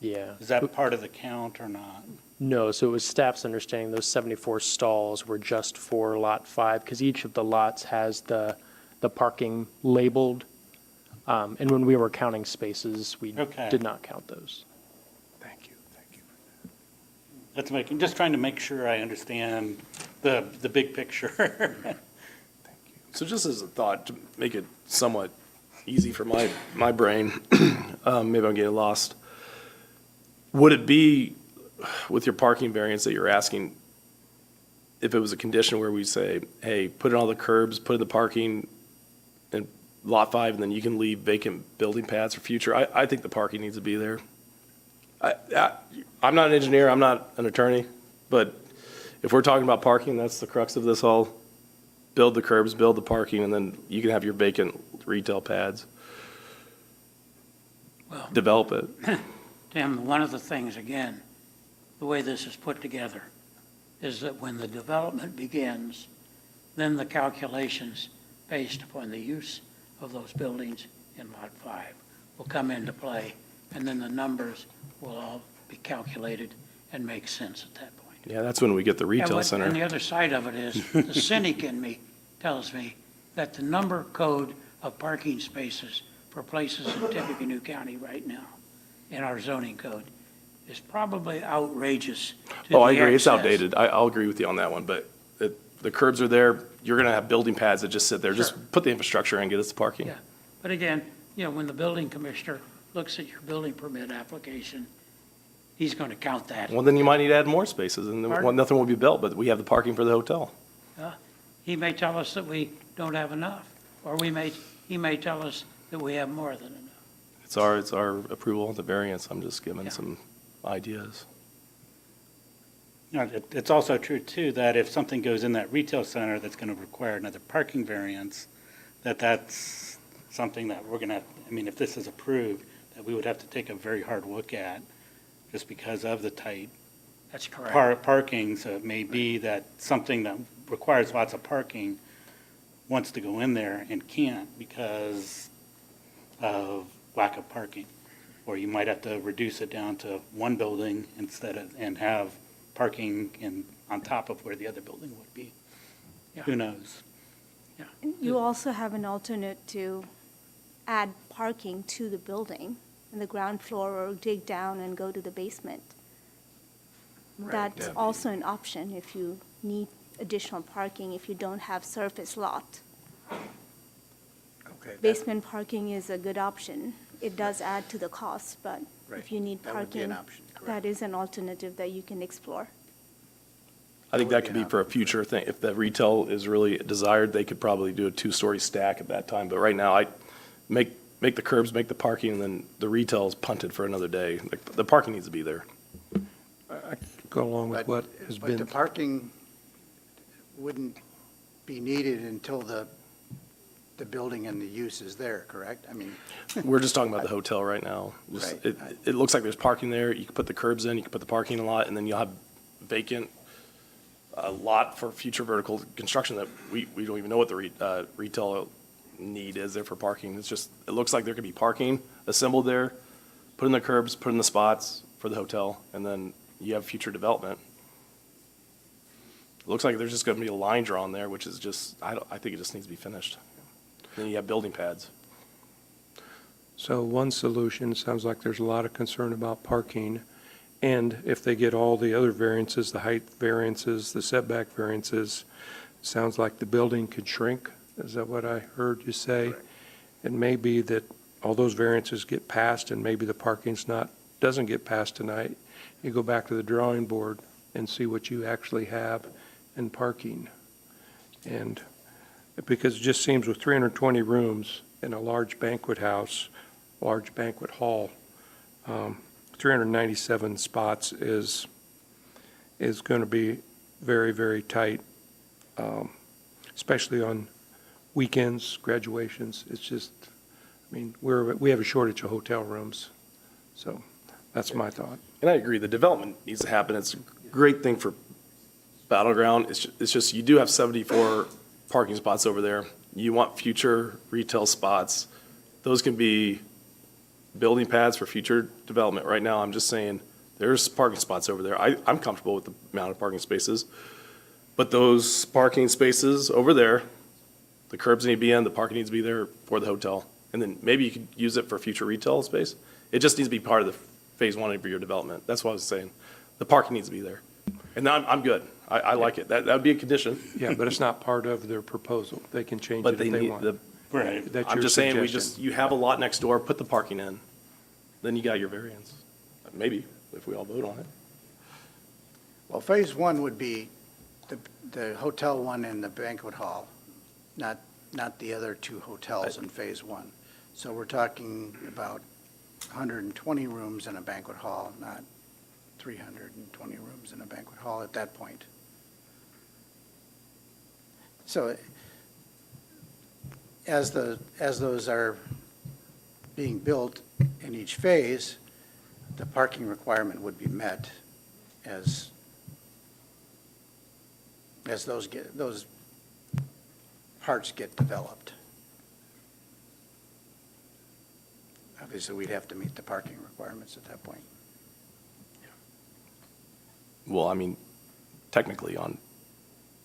Yeah. Is that part of the count or not? No, so it was staff's understanding those 74 stalls were just for Lot 5, because each of the lots has the parking labeled. And when we were counting spaces, we Okay. did not count those. Thank you. Just trying to make sure I understand the big picture. So just as a thought, to make it somewhat easy for my brain, maybe I'm getting lost. Would it be, with your parking variance that you're asking, if it was a condition where we say, hey, put in all the curbs, put in the parking in Lot 5, and then you can leave vacant building pads for future? I think the parking needs to be there. I'm not an engineer, I'm not an attorney, but if we're talking about parking, that's the crux of this all. Build the curbs, build the parking, and then you can have your vacant retail pads. Well- Develop it. Tim, one of the things, again, the way this is put together, is that when the development begins, then the calculations based upon the use of those buildings in Lot 5 will come into play, and then the numbers will all be calculated and make sense at that point. Yeah, that's when we get the retail And center. the other side of it is, the cynic in me tells me that the number code of parking spaces for places in Tippecanoe County right now, in our zoning code, is probably outrageous to Oh, I the agree, it's excess. outdated. I'll agree with you on that one, but the curbs are there, you're gonna have building pads that just sit there. Sure. Just put the infrastructure in, get us the parking. Yeah, but again, when the building commissioner looks at your building permit application, he's going to count that. Well, then you might need to add more spaces, and then Pardon? nothing will be built, but we have the parking for the hotel. He may tell us that we don't have enough, or he may tell us that we have more than enough. It's our approval, the variance, I'm just giving Yeah. some ideas. It's also true, too, that if something goes in that retail center that's going to require another parking variance, that's something that we're going to, if this is approved, that we would have to take a very hard look at, just because of the tight That's correct. parking. So it may be that something that requires lots of parking wants to go in there and can't because of lack of parking. Or you might have to reduce it down to one building and have parking on top of where the other building would be. Yeah. Who knows? You also have an alternate to add parking to the building in the ground floor or dig down and go to the basement. That's also an option if you need additional parking, if you don't have surface lot. Okay, Basement parking is a good option. It does add to the cost, but Right. if you need That would be an parking, option, correct. that is an alternative that you can explore. I think That that would could be be for a future thing. If the retail is really desired, they could probably do a two-story stack at that time. But right now, I make the curbs, make the parking, and then the retail is punted for another day. The parking needs to be there. I could go along with what has But the been, parking wouldn't be needed until the building and the use is there, correct? We're just talking about the hotel right now. Just- Right. It looks like there's parking there. You can put the curbs in, you can put the parking lot, and then you'll have vacant lot for future vertical construction that we don't even know what the retail need is there for parking. It's just, it looks like there could be parking assembled there, put in the curbs, put in the spots for the hotel, and then you have future development. It looks like there's just gonna be a line drawn there, which is just, I think it just needs to be finished. Then you have building pads. so one solution, sounds like there's a lot of concern about parking. And if they get all the other variances, the height variances, the setback variances, sounds like the building could shrink. Is that what I heard you say? Correct. It may be that all those variances get passed and maybe the parking's doesn't get passed tonight. You go back to the drawing board and see what you actually have in parking. And because it just seems with 320 rooms in a large banquet house, large banquet hall, 397 spots is going to be very, very tight, especially on weekends, graduations. It's just, I mean, we have a shortage of hotel rooms. So that's my thought. And I agree, the development needs to happen. It's a great thing for Battleground. It's just, you do have 74 parking spots over there. You want future retail spots. Those can be building pads for future development. Right now, I'm just saying, there's parking spots over there. I'm comfortable with the amount of parking spaces. But those parking spaces over there, the curbs need to be in, the parking needs to be there for the hotel. And then maybe you could use it for future retail space. It just needs to be part of the phase one of your development. That's what I was saying. The parking needs to be there. And now I'm good. I like it. That would be a condition. Yeah, but it's not part of their proposal. They can change But it they if they need, want. Right. That's I'm your just saying, suggestion. you have a lot next door, put the parking in. Then you got your variance. Maybe, if we all vote on it. Well, phase one would be the hotel one and the banquet hall, not the other two hotels in phase one. So we're talking about 120 rooms in a banquet hall, not 320 rooms in a banquet hall at that point. So as those are being built in each phase, the parking requirement would be met as those parts get developed. Obviously, we'd have to meet the parking requirements at that point. Well, I mean, technically on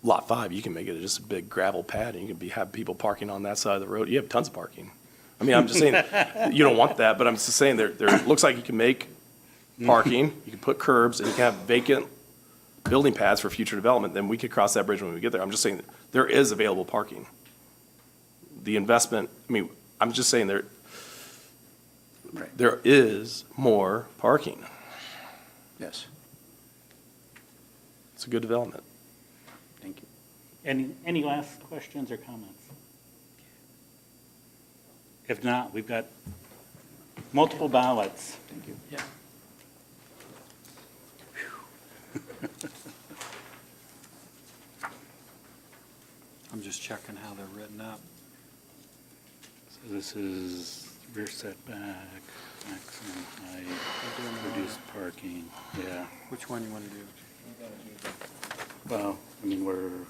Lot 5, you can make it just a big gravel pad and you can have people parking on that side of the road. You have tons of parking. I mean, I'm just saying, you don't want that, but I'm just saying there looks like you can make parking, you can put curbs, and you can have vacant building pads for future development. Then we could cross that bridge when we get there. I'm just saying there is available parking. The investment, I mean, I'm just saying there is more parking. Yes, It's a good development. thank you. Any last questions or comments? If not, we've got multiple ballots. Thank you. Yeah. I'm just checking how they're written up. So this is rear setback, maximum height, reduced parking, yeah. Which one you want to do? Well, I mean, In order.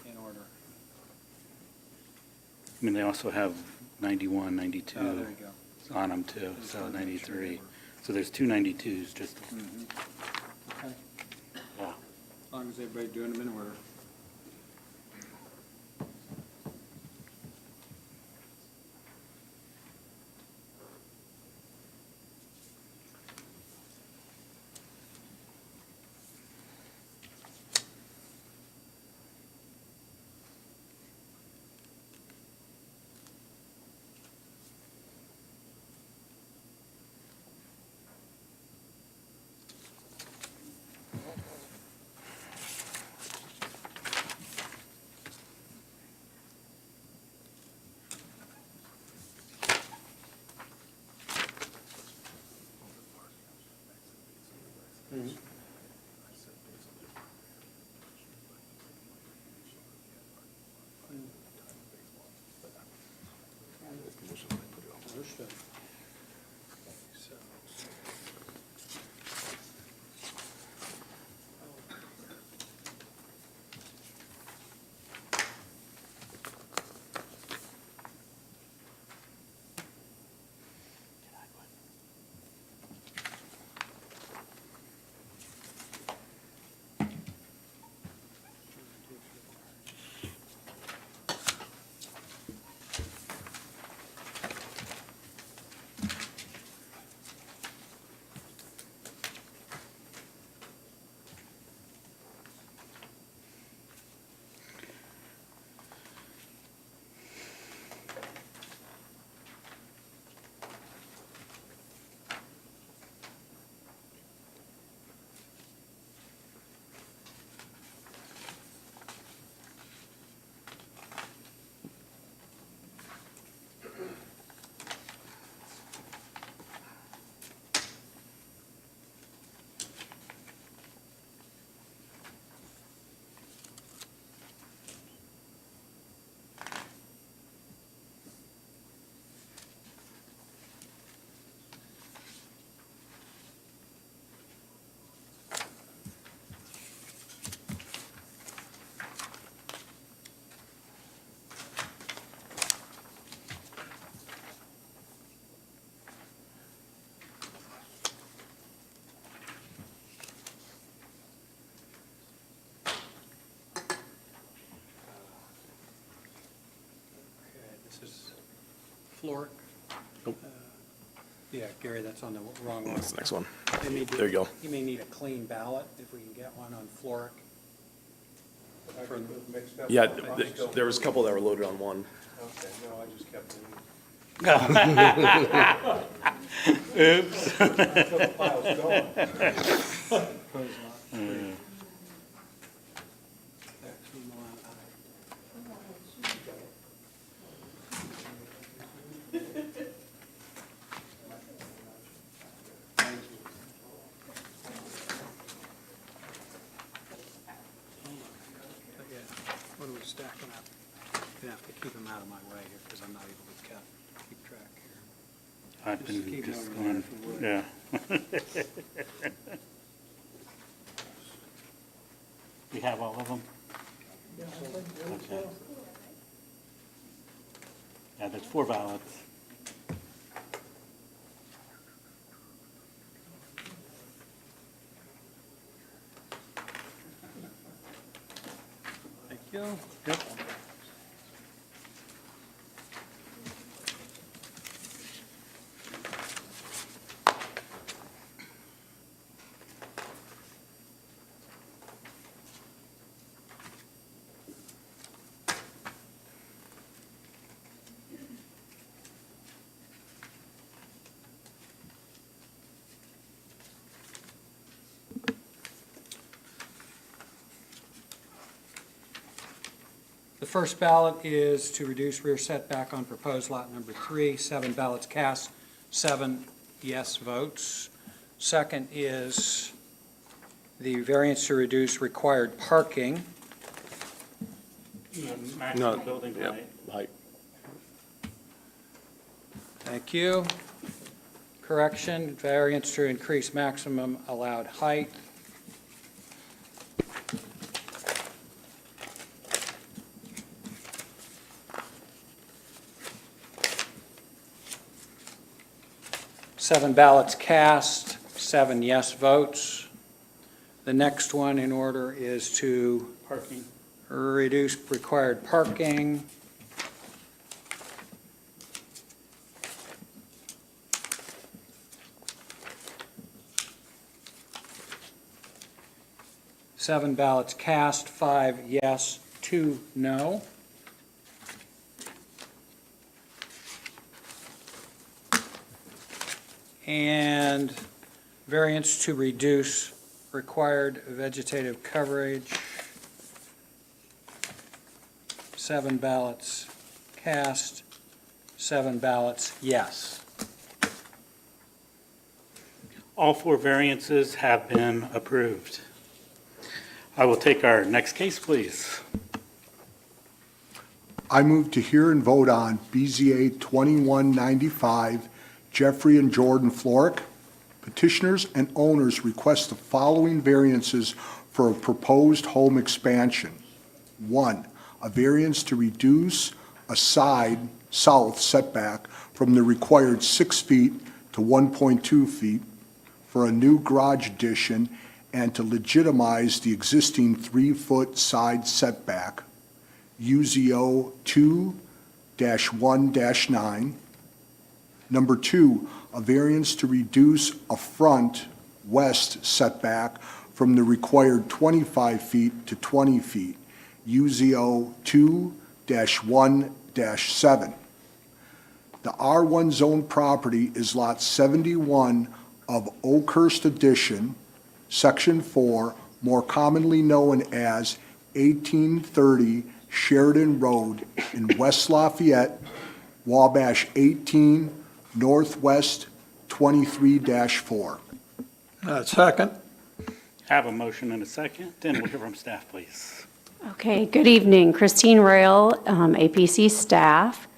they also have 91, 92 Oh, there you go. on them too, so 93. So there's two 92s just, Okay. yeah. As long as everybody's doing them in order. Understood. Floric? Yeah, Gary, that's on the wrong one. That's the next one. They may do- There you go. You may need a clean ballot if we can get one on Floric. Yeah, there was a couple that were loaded on one. Okay, no, I just kept it. Oops. Until the file's gone. What are we stacking up? You have to keep them out of my way here because I'm not able to keep track here. I've Just been keep just going going, around yeah. We have all of them? Okay. Yeah, there's 4 ballots. Thank you. Yep. The first ballot is to reduce rear setback on proposed lot number 3. 7 ballots cast, 7 yes votes. Second is the variance to reduce required parking. Maximum building Yep, height. height. Thank you. Correction, variance to increase maximum allowed height. Seven ballots cast, 7 yes votes. The next one in order is to Parking. reduce required parking. Seven ballots cast, 5 yes, 2 no. And variance to reduce required vegetative coverage. 7 ballots cast, 7 ballots yes. All 4 variances have been approved. I will take our next case, please. I move to hear and vote on BZA 2195, Jeffrey and Jordan Floric. Petitioners and owners request the following variances for a proposed home expansion. 1, a variance to reduce a south setback from the required 6 feet to 1.2 feet for a new garage addition and to legitimize the existing 3-foot side setback. UZO 2-1-9. Number 2, a variance to reduce a front west setback from the required 25 feet to 20 feet. UZO 2-1-7. The R1 zone property is Lot 71 of Oakhurst Addition, Section 4, more commonly known as 1830 Sheridan Road in West Lafayette, Wabash 18, Northwest 23-4. Second. Have a motion and a second, and we'll hear from staff, please. Okay, good evening. Christine Rail, APC staff.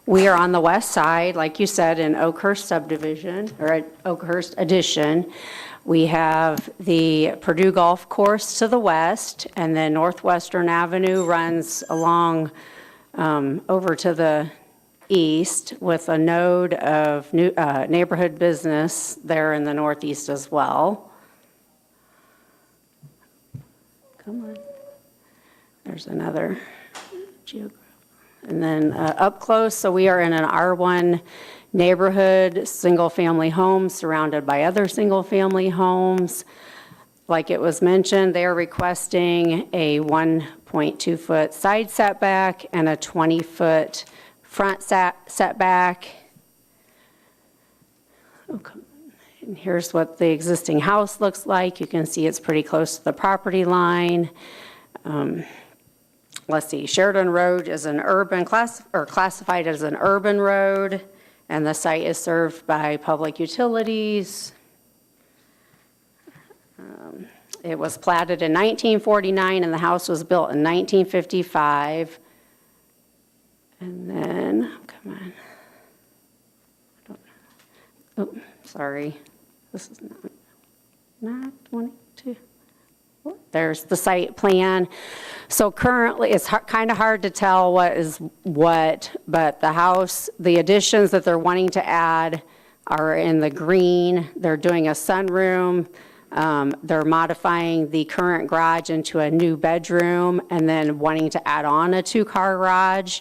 We are on the west side, like you said, in Oakhurst subdivision, or at Oakhurst Addition. We have the Purdue Golf Course to the west, and then Northwestern Avenue runs along over to the east with a node of new neighborhood business there in the northeast as well. Come on. There's another geograph. And then up close, so we are in an R1 neighborhood, single-family homes surrounded by other single-family homes. Like it was mentioned, they are requesting a 1.2-foot side setback and a 20-foot front setback. Okay. And here's what the existing house looks like. You can see it's pretty close to the property line. Let's see, Sheridan Road is an urban classified as an urban road, and the site is served by public utilities. It was platted in 1949, and the house was built in 1955. And then, come on. Oh, sorry. This is not 22. There's the site plan. So currently, it's kind of hard to tell what is what, but the house, the additions that they're wanting to add are in the green. They're doing a sunroom. They're modifying the current garage into a new bedroom and then wanting to add on a 2-car garage.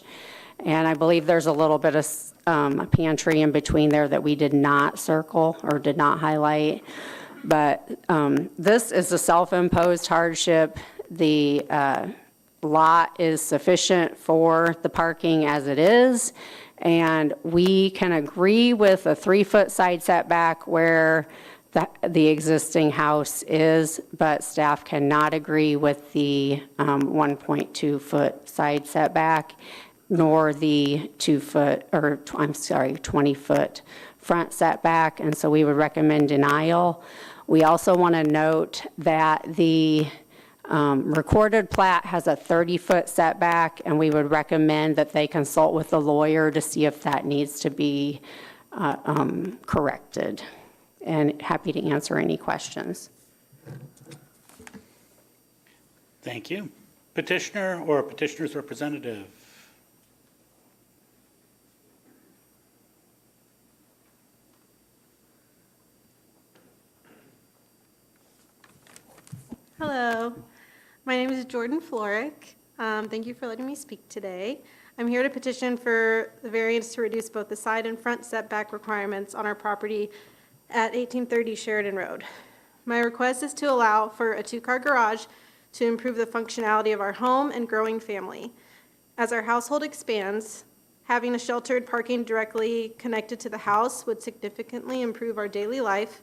And I believe there's a little bit of a pantry in between there that we did not circle or did not highlight. But this is a self-imposed hardship. The lot is sufficient for the parking as it is, and we can agree with a 3-foot side setback where the existing house is, but staff cannot agree with the 1.2-foot side setback, nor the 20-foot front setback, and so we would recommend denial. We also want to note that the recorded plat has a 30-foot setback, and we would recommend that they consult with the lawyer to see if that needs to be corrected. And happy to answer any questions. Thank you. Petitioner or petitioner's representative? Hello, my name is Jordan Florick. Thank you for letting me speak today. I'm here to petition for the variance to reduce both the side and front setback requirements on our property at 1830 Sheridan Road. My request is to allow for a 2-car garage to improve the functionality of our home and growing family. As our household expands, having a sheltered parking directly connected to the house would significantly improve our daily life,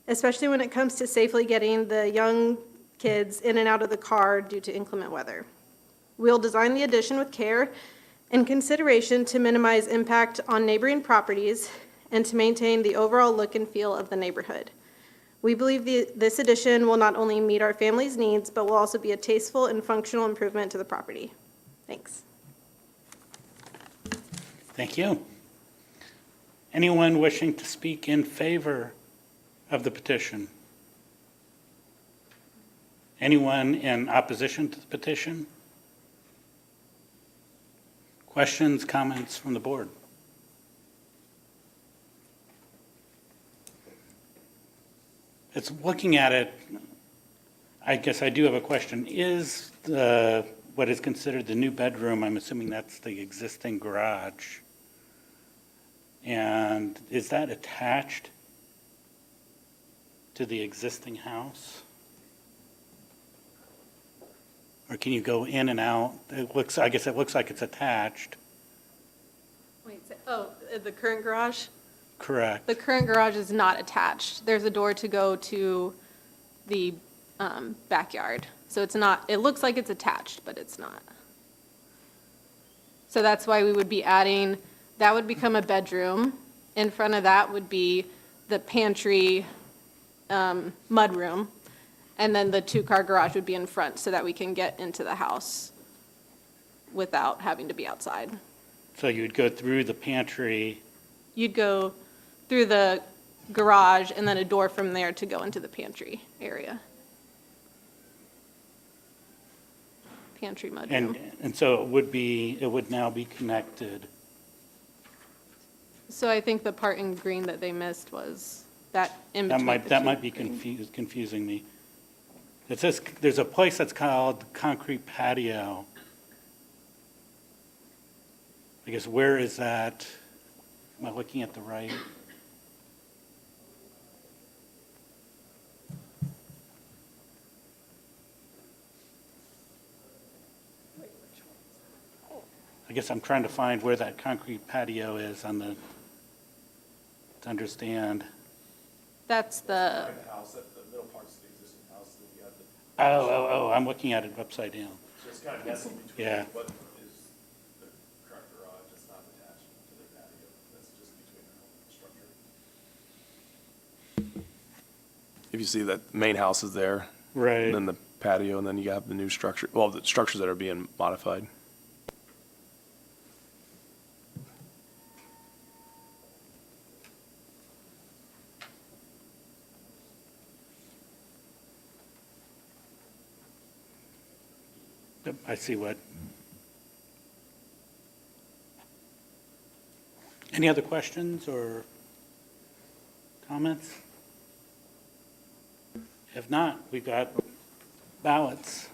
especially when it comes to safely getting the young kids in and out of the car due to inclement weather. We'll design the addition with care and consideration to minimize impact on neighboring properties and to maintain the overall look and feel of the neighborhood. We believe this addition will not only meet our family's needs, but will also be a tasteful and functional improvement to the property. Thanks. Thank you. Anyone wishing to speak in favor of the petition? Anyone in opposition to the petition? Questions, comments from the board? It's looking at it, I guess I do have a question. Is what is considered the new bedroom, I'm assuming that's the existing garage, and is that attached to the existing house? Or can you go in and out? I guess it looks like it's attached. Wait, the current garage? Correct. The current garage is not attached. There's a door to go to the backyard. So it's not, it looks like it's attached, but it's not. So that's why we would be adding, that would become a bedroom. In front of that would be the pantry mudroom. And then the 2-car garage would be in front so that we can get into the house without having to be outside. So you would go through the pantry. You'd go through the garage and then a door from there to go into the pantry area. Pantry mudroom. And so it would now be connected. So I think the part in green that they missed was that in between. That might be confusing me. It says there's a place that's called Concrete Patio. I guess where is that? Am I looking at the right? I guess I'm trying to find where that concrete patio is on the, to understand. That's the, House, the middle part's the existing house, and then you have the. Oh, I'm looking at it upside down. So it's kind of messy between Yeah. what is the current garage that's not attached to the patio. That's just between the structure. If you see that main house is there. Right. And then the patio, and then you have the new structure, well, the structures that are being modified. Yep, I see what. Any other questions or comments? If not, we've got ballots.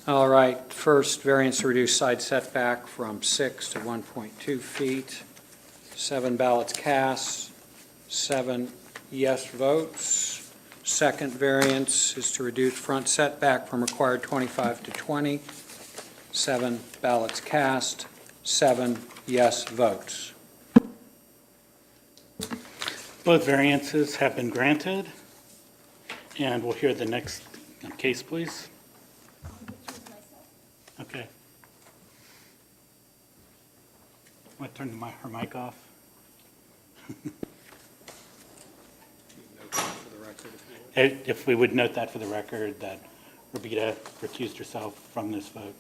All right, first, variance to reduce side setback from 6 to 1.2 feet. 7 ballots cast, 7 yes votes. Second variance is to reduce front setback from required 25 to 20. 7 ballots cast, 7 yes votes. Both variances have been granted, and we'll hear the next case, please. Okay. Want to turn her mic off? If we would note that for the record, that Roberta recused herself from this vote.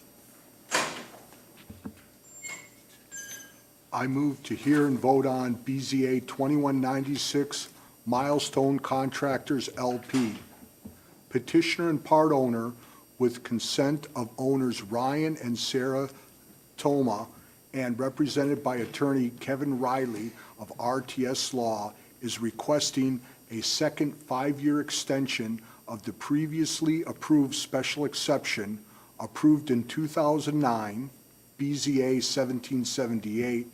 I move to hear and vote on BZA 2196 Milestone Contractors LP. Petitioner and part owner, with consent of owners Ryan and Sarah Toma and represented by attorney Kevin Riley of RTS Law, is requesting a second 5-year extension of the previously approved special exception approved in 2009, BZA 1778,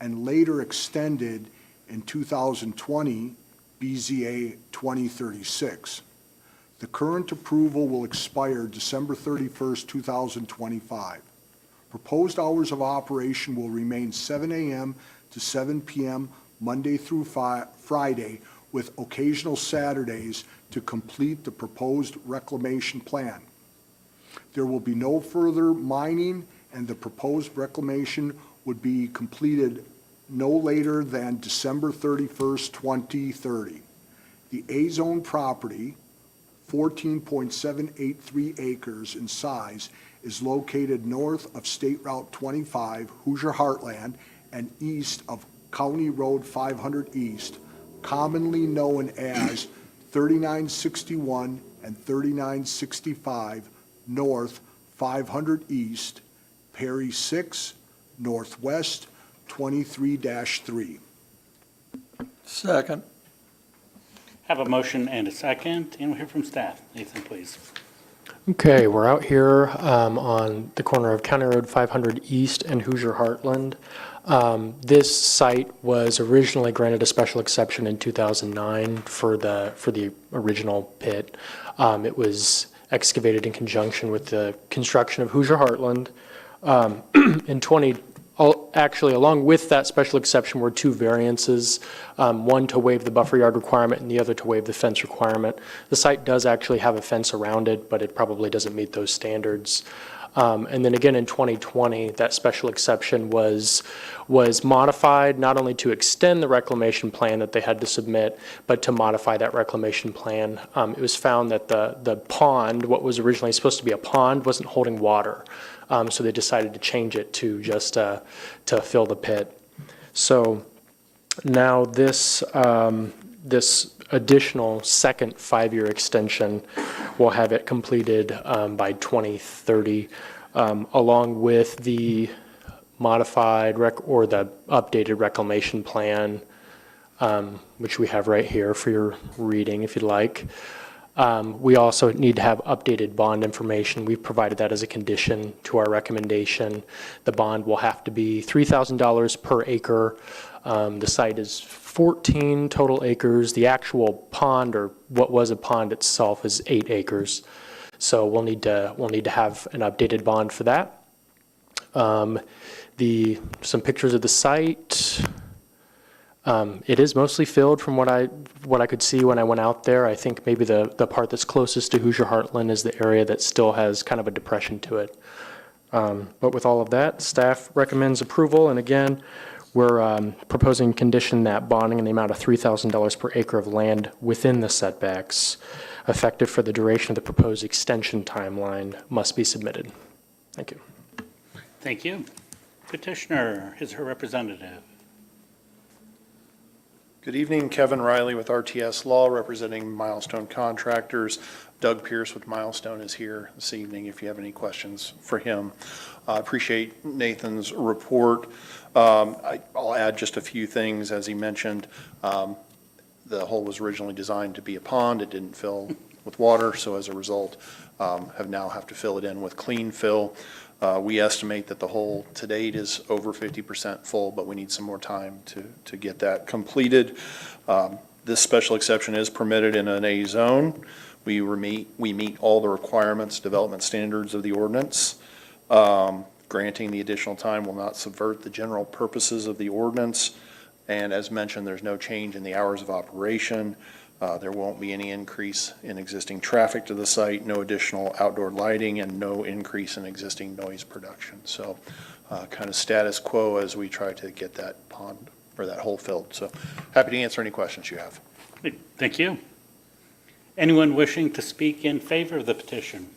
and later extended in 2020, BZA 2036. The current approval will expire December 31st, 2025. Proposed hours of operation will remain 7 a.m. to 7 p.m. Monday through Friday, with occasional Saturdays to complete the proposed reclamation plan. There will be no further mining, and the proposed reclamation would be completed no later than December 31st, 2030. The A-zone property, 14.783 acres in size, is located north of State Route 25, Hoosier Heartland, and east of County Road 500 East, commonly known as 3961 and 3965 North 500 East, Perry 6, Northwest 23-3. Second. Have a motion and a second, and we'll hear from staff. Nathan, please. Okay, we're out here on the corner of County Road 500 East and Hoosier Heartland. This site was originally granted a special exception in 2009 for the original pit. It was excavated in conjunction with the construction of Hoosier Heartland. Actually, along with that special exception were two variances, one to waive the buffer yard requirement and the other to waive the fence requirement. The site does actually have a fence around it, but it probably doesn't meet those standards. And then again in 2020, that special exception was modified not only to extend the reclamation plan that they had to submit, but to modify that reclamation plan. It was found that the pond, what was originally supposed to be a pond, wasn't holding water. So they decided to change it to just to fill the pit. So now this additional second 5-year extension will have it completed by 2030, along with the modified or the updated reclamation plan, which we have right here for your reading if you'd like. We also need to have updated bond information. We've provided that as a condition to our recommendation. The bond will have to be $3,000 per acre. The site is 14 total acres. The actual pond, or what was a pond itself, is 8 acres. So we'll need to have an updated bond for that. Some pictures of the site. It is mostly filled from what I could see when I went out there. I think maybe the part that's closest to Hoosier Heartland is the area that still has kind of a depression to it. But with all of that, staff recommends approval, and again, we're proposing condition that bonding in the amount of $3,000 per acre of land within the setbacks, effective for the duration of the proposed extension timeline, must be submitted. Thank you. Thank you. Petitioner, his or her representative. Good evening, Kevin Riley with RTS Law, representing Milestone Contractors. Doug Pierce with Milestone is here this evening if you have any questions for him. I appreciate Nathan's report. I'll add just a few things. As he mentioned, the hole was originally designed to be a pond. It didn't fill with water, so as a result, have to fill it in with clean fill. We estimate that the hole to date is over 50% full, but we need some more time to get that completed. This special exception is permitted in an A zone. We meet all the requirements, development standards of the ordinance. Granting the additional time will not subvert the general purposes of the ordinance. And as mentioned, there's no change in the hours of operation. There won't be any increase in existing traffic to the site, no additional outdoor lighting, and no increase in existing noise production. So kind of status quo as we try to get that pond or that hole filled. So happy to answer any questions you have. Thank you. Anyone wishing to speak in favor of the petition?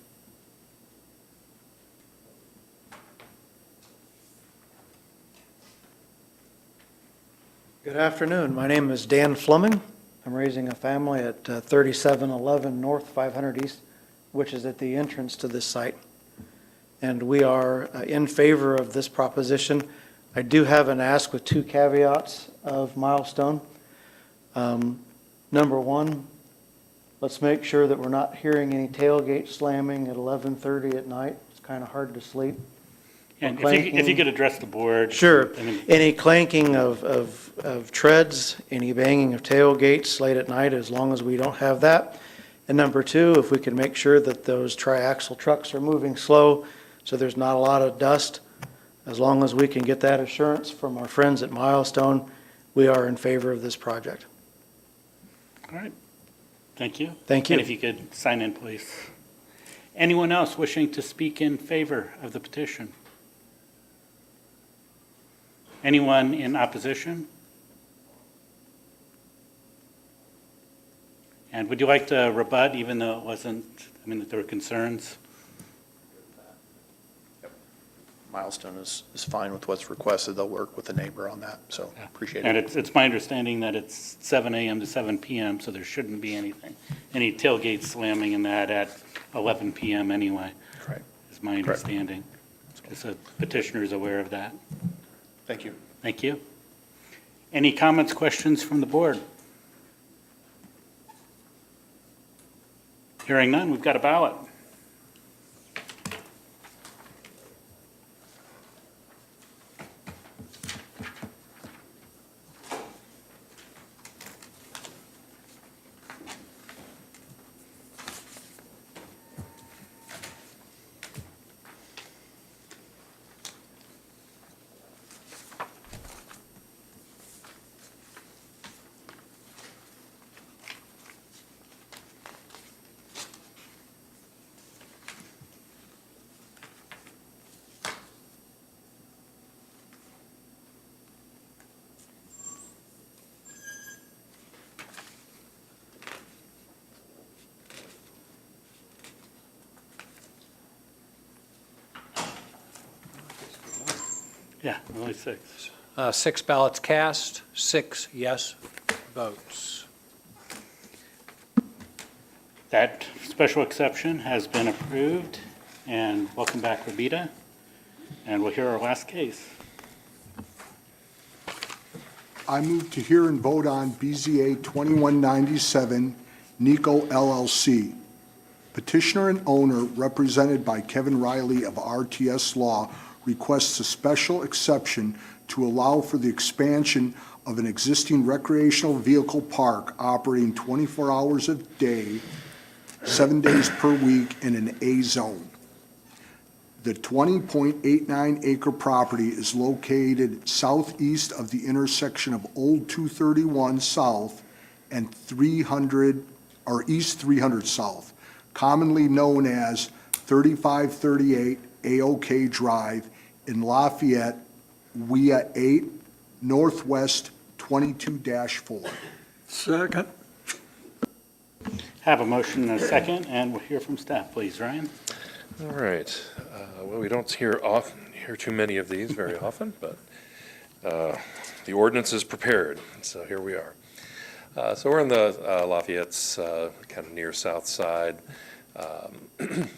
Good afternoon. My name is Dan Fleming. I'm raising a family at 3711 North 500 East, which is at the entrance to this site. And we are in favor of this proposition. I do have an ask with 2 caveats of Milestone. Number one, let's make sure that we're not hearing any tailgate slamming at 11:30 at night. It's kind of hard to sleep. And if you could address the board. Sure. Any clanking of treads, any banging of tailgates late at night, as long as we don't have that. And number two, if we can make sure that those triaxle trucks are moving slow so there's not a lot of dust, as long as we can get that assurance from our friends at Milestone, we are in favor of this project. All right. Thank you. Thank you. And if you could sign in, please. Anyone else wishing to speak in favor of the petition? Anyone in opposition? And would you like to rebut, even though it wasn't, I mean, that there were concerns? Milestone is fine with what's requested. They'll work with the neighbor on that, so appreciate And it. it's my understanding that it's 7 a.m. to 7 p.m., so there shouldn't be any tailgate slamming in that at 11 p.m. anyway. Correct. Is my understanding. Just so petitioner's aware of that. Thank you. Thank you. Any comments, questions from the board? Hearing none, we've got a ballot. Yeah, only 6. 6 ballots cast, 6 yes votes. That special exception has been approved, and welcome back, Rabita. And we'll hear our last case. I move to hear and vote on BZA 2197, Nico LLC. Petitioner and owner, represented by Kevin Riley of RTS Law, requests a special exception to allow for the expansion of an existing recreational vehicle park operating 24 hours a day, 7 days per week in an A zone. The 20.89 acre property is located southeast of the intersection of Old 231 South and 300, or East 300 South, commonly known as 3538 AOK Drive in Lafayette, WIA 8, Northwest 22-4. Second. Have a motion and a second, and we'll hear from staff, please. Ryan? All right. Well, we don't hear too many of these very often, but the ordinance is prepared, so here we are. So we're in the Lafayette's kind of near south side. Go ahead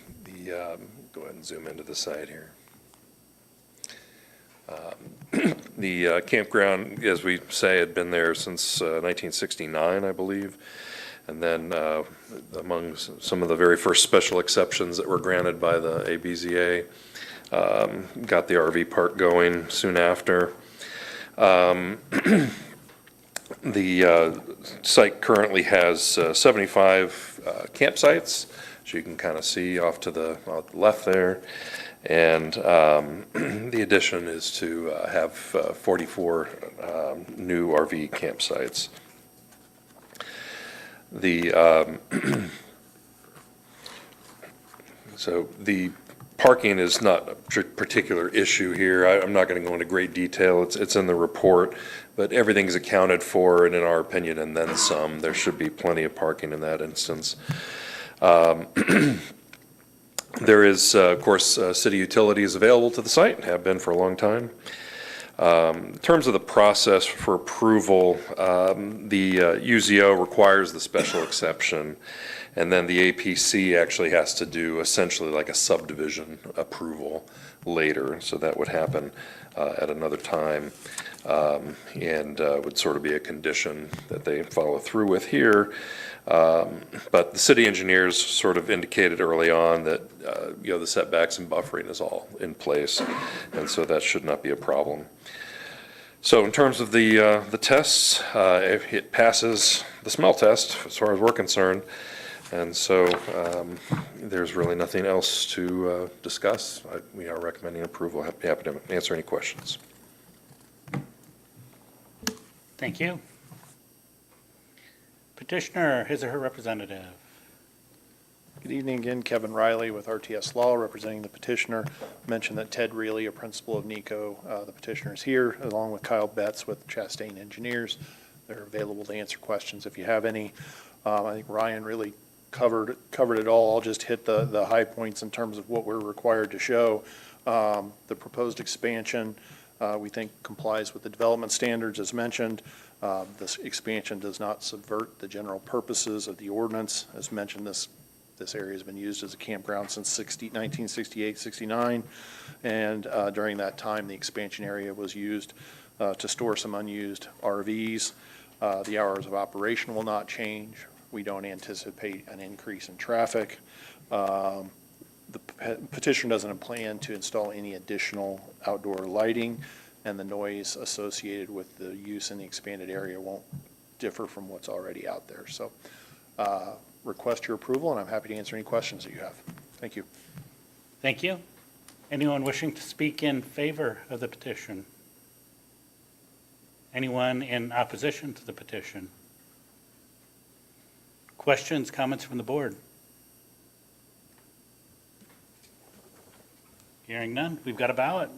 and zoom into the site here. The campground, as we say, had been there since 1969, I believe. And then among some of the very first special exceptions that were granted by the ABZA, got the RV park going soon after. The site currently has 75 campsites, which you can kind of see off to the left there. And the addition is to have 44 new RV campsites. So the parking is not a particular issue here. I'm not going to go into great detail. It's in the report, but everything's accounted for, and in our opinion, and then some. There should be plenty of parking in that instance. There is, of course, city utilities available to the site, have been for a long time. In terms of the process for approval, the UZO requires the special exception, and then the APC actually has to do essentially like a subdivision approval later, so that would happen at another time, and would sort of be a condition that they follow through with here. But the city engineers sort of indicated early on that, the setbacks and buffering is all in place, and so that should not be a problem. So in terms of the tests, it passes the smell test as far as we're concerned, and so there's really nothing else to discuss. We are recommending approval. Happy to answer any questions. Thank you. Petitioner, his or her representative. Good evening again, Kevin Riley with RTS Law, representing the petitioner. Mentioned that Ted Reilly, a principal of NICO, the petitioner, is here, along with Kyle Betts with Chastain Engineers. They're available to answer questions if you have any. I think Ryan really covered it all. I'll just hit the high points in terms of what we're required to show. The proposed expansion, we think complies with the development standards as mentioned. This expansion does not subvert the general purposes of the ordinance. As mentioned, this area has been used as a campground since 1968, 69, and during that time, the expansion area was used to store some unused RVs. The hours of operation will not change. We don't anticipate an increase in traffic. The petitioner doesn't plan to install any additional outdoor lighting, and the noise associated with the use in the expanded area won't differ from what's already out there. So request your approval, and I'm happy to answer any questions that you have. Thank you. Thank you. Anyone wishing to speak in favor of the petition? Anyone in opposition to the petition? Questions, comments from the board? Hearing none, we've got a ballot.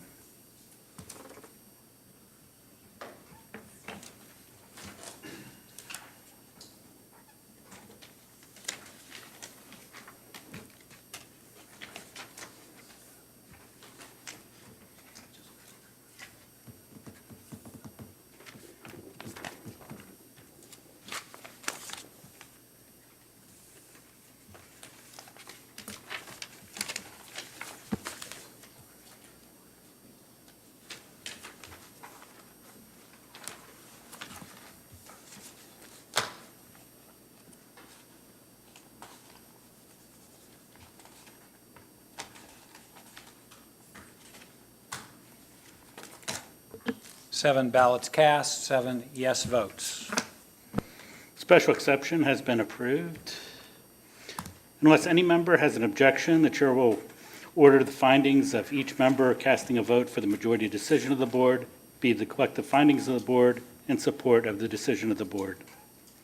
Seven ballots cast, 7 yes votes. Special exception has been approved. Unless any member has an objection, the chair will order the findings of each member casting a vote for the majority decision of the board be the collective findings of the board in support of the decision of the board.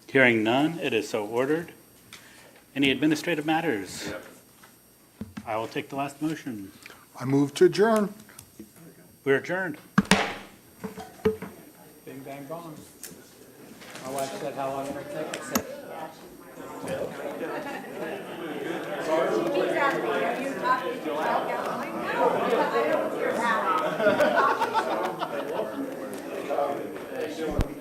Hearing none, it is so ordered. Any administrative matters? I will take the last motion. I move to adjourn. We're adjourned. Bing, bang, bong. My wife said, how long will it take? I said, Exactly.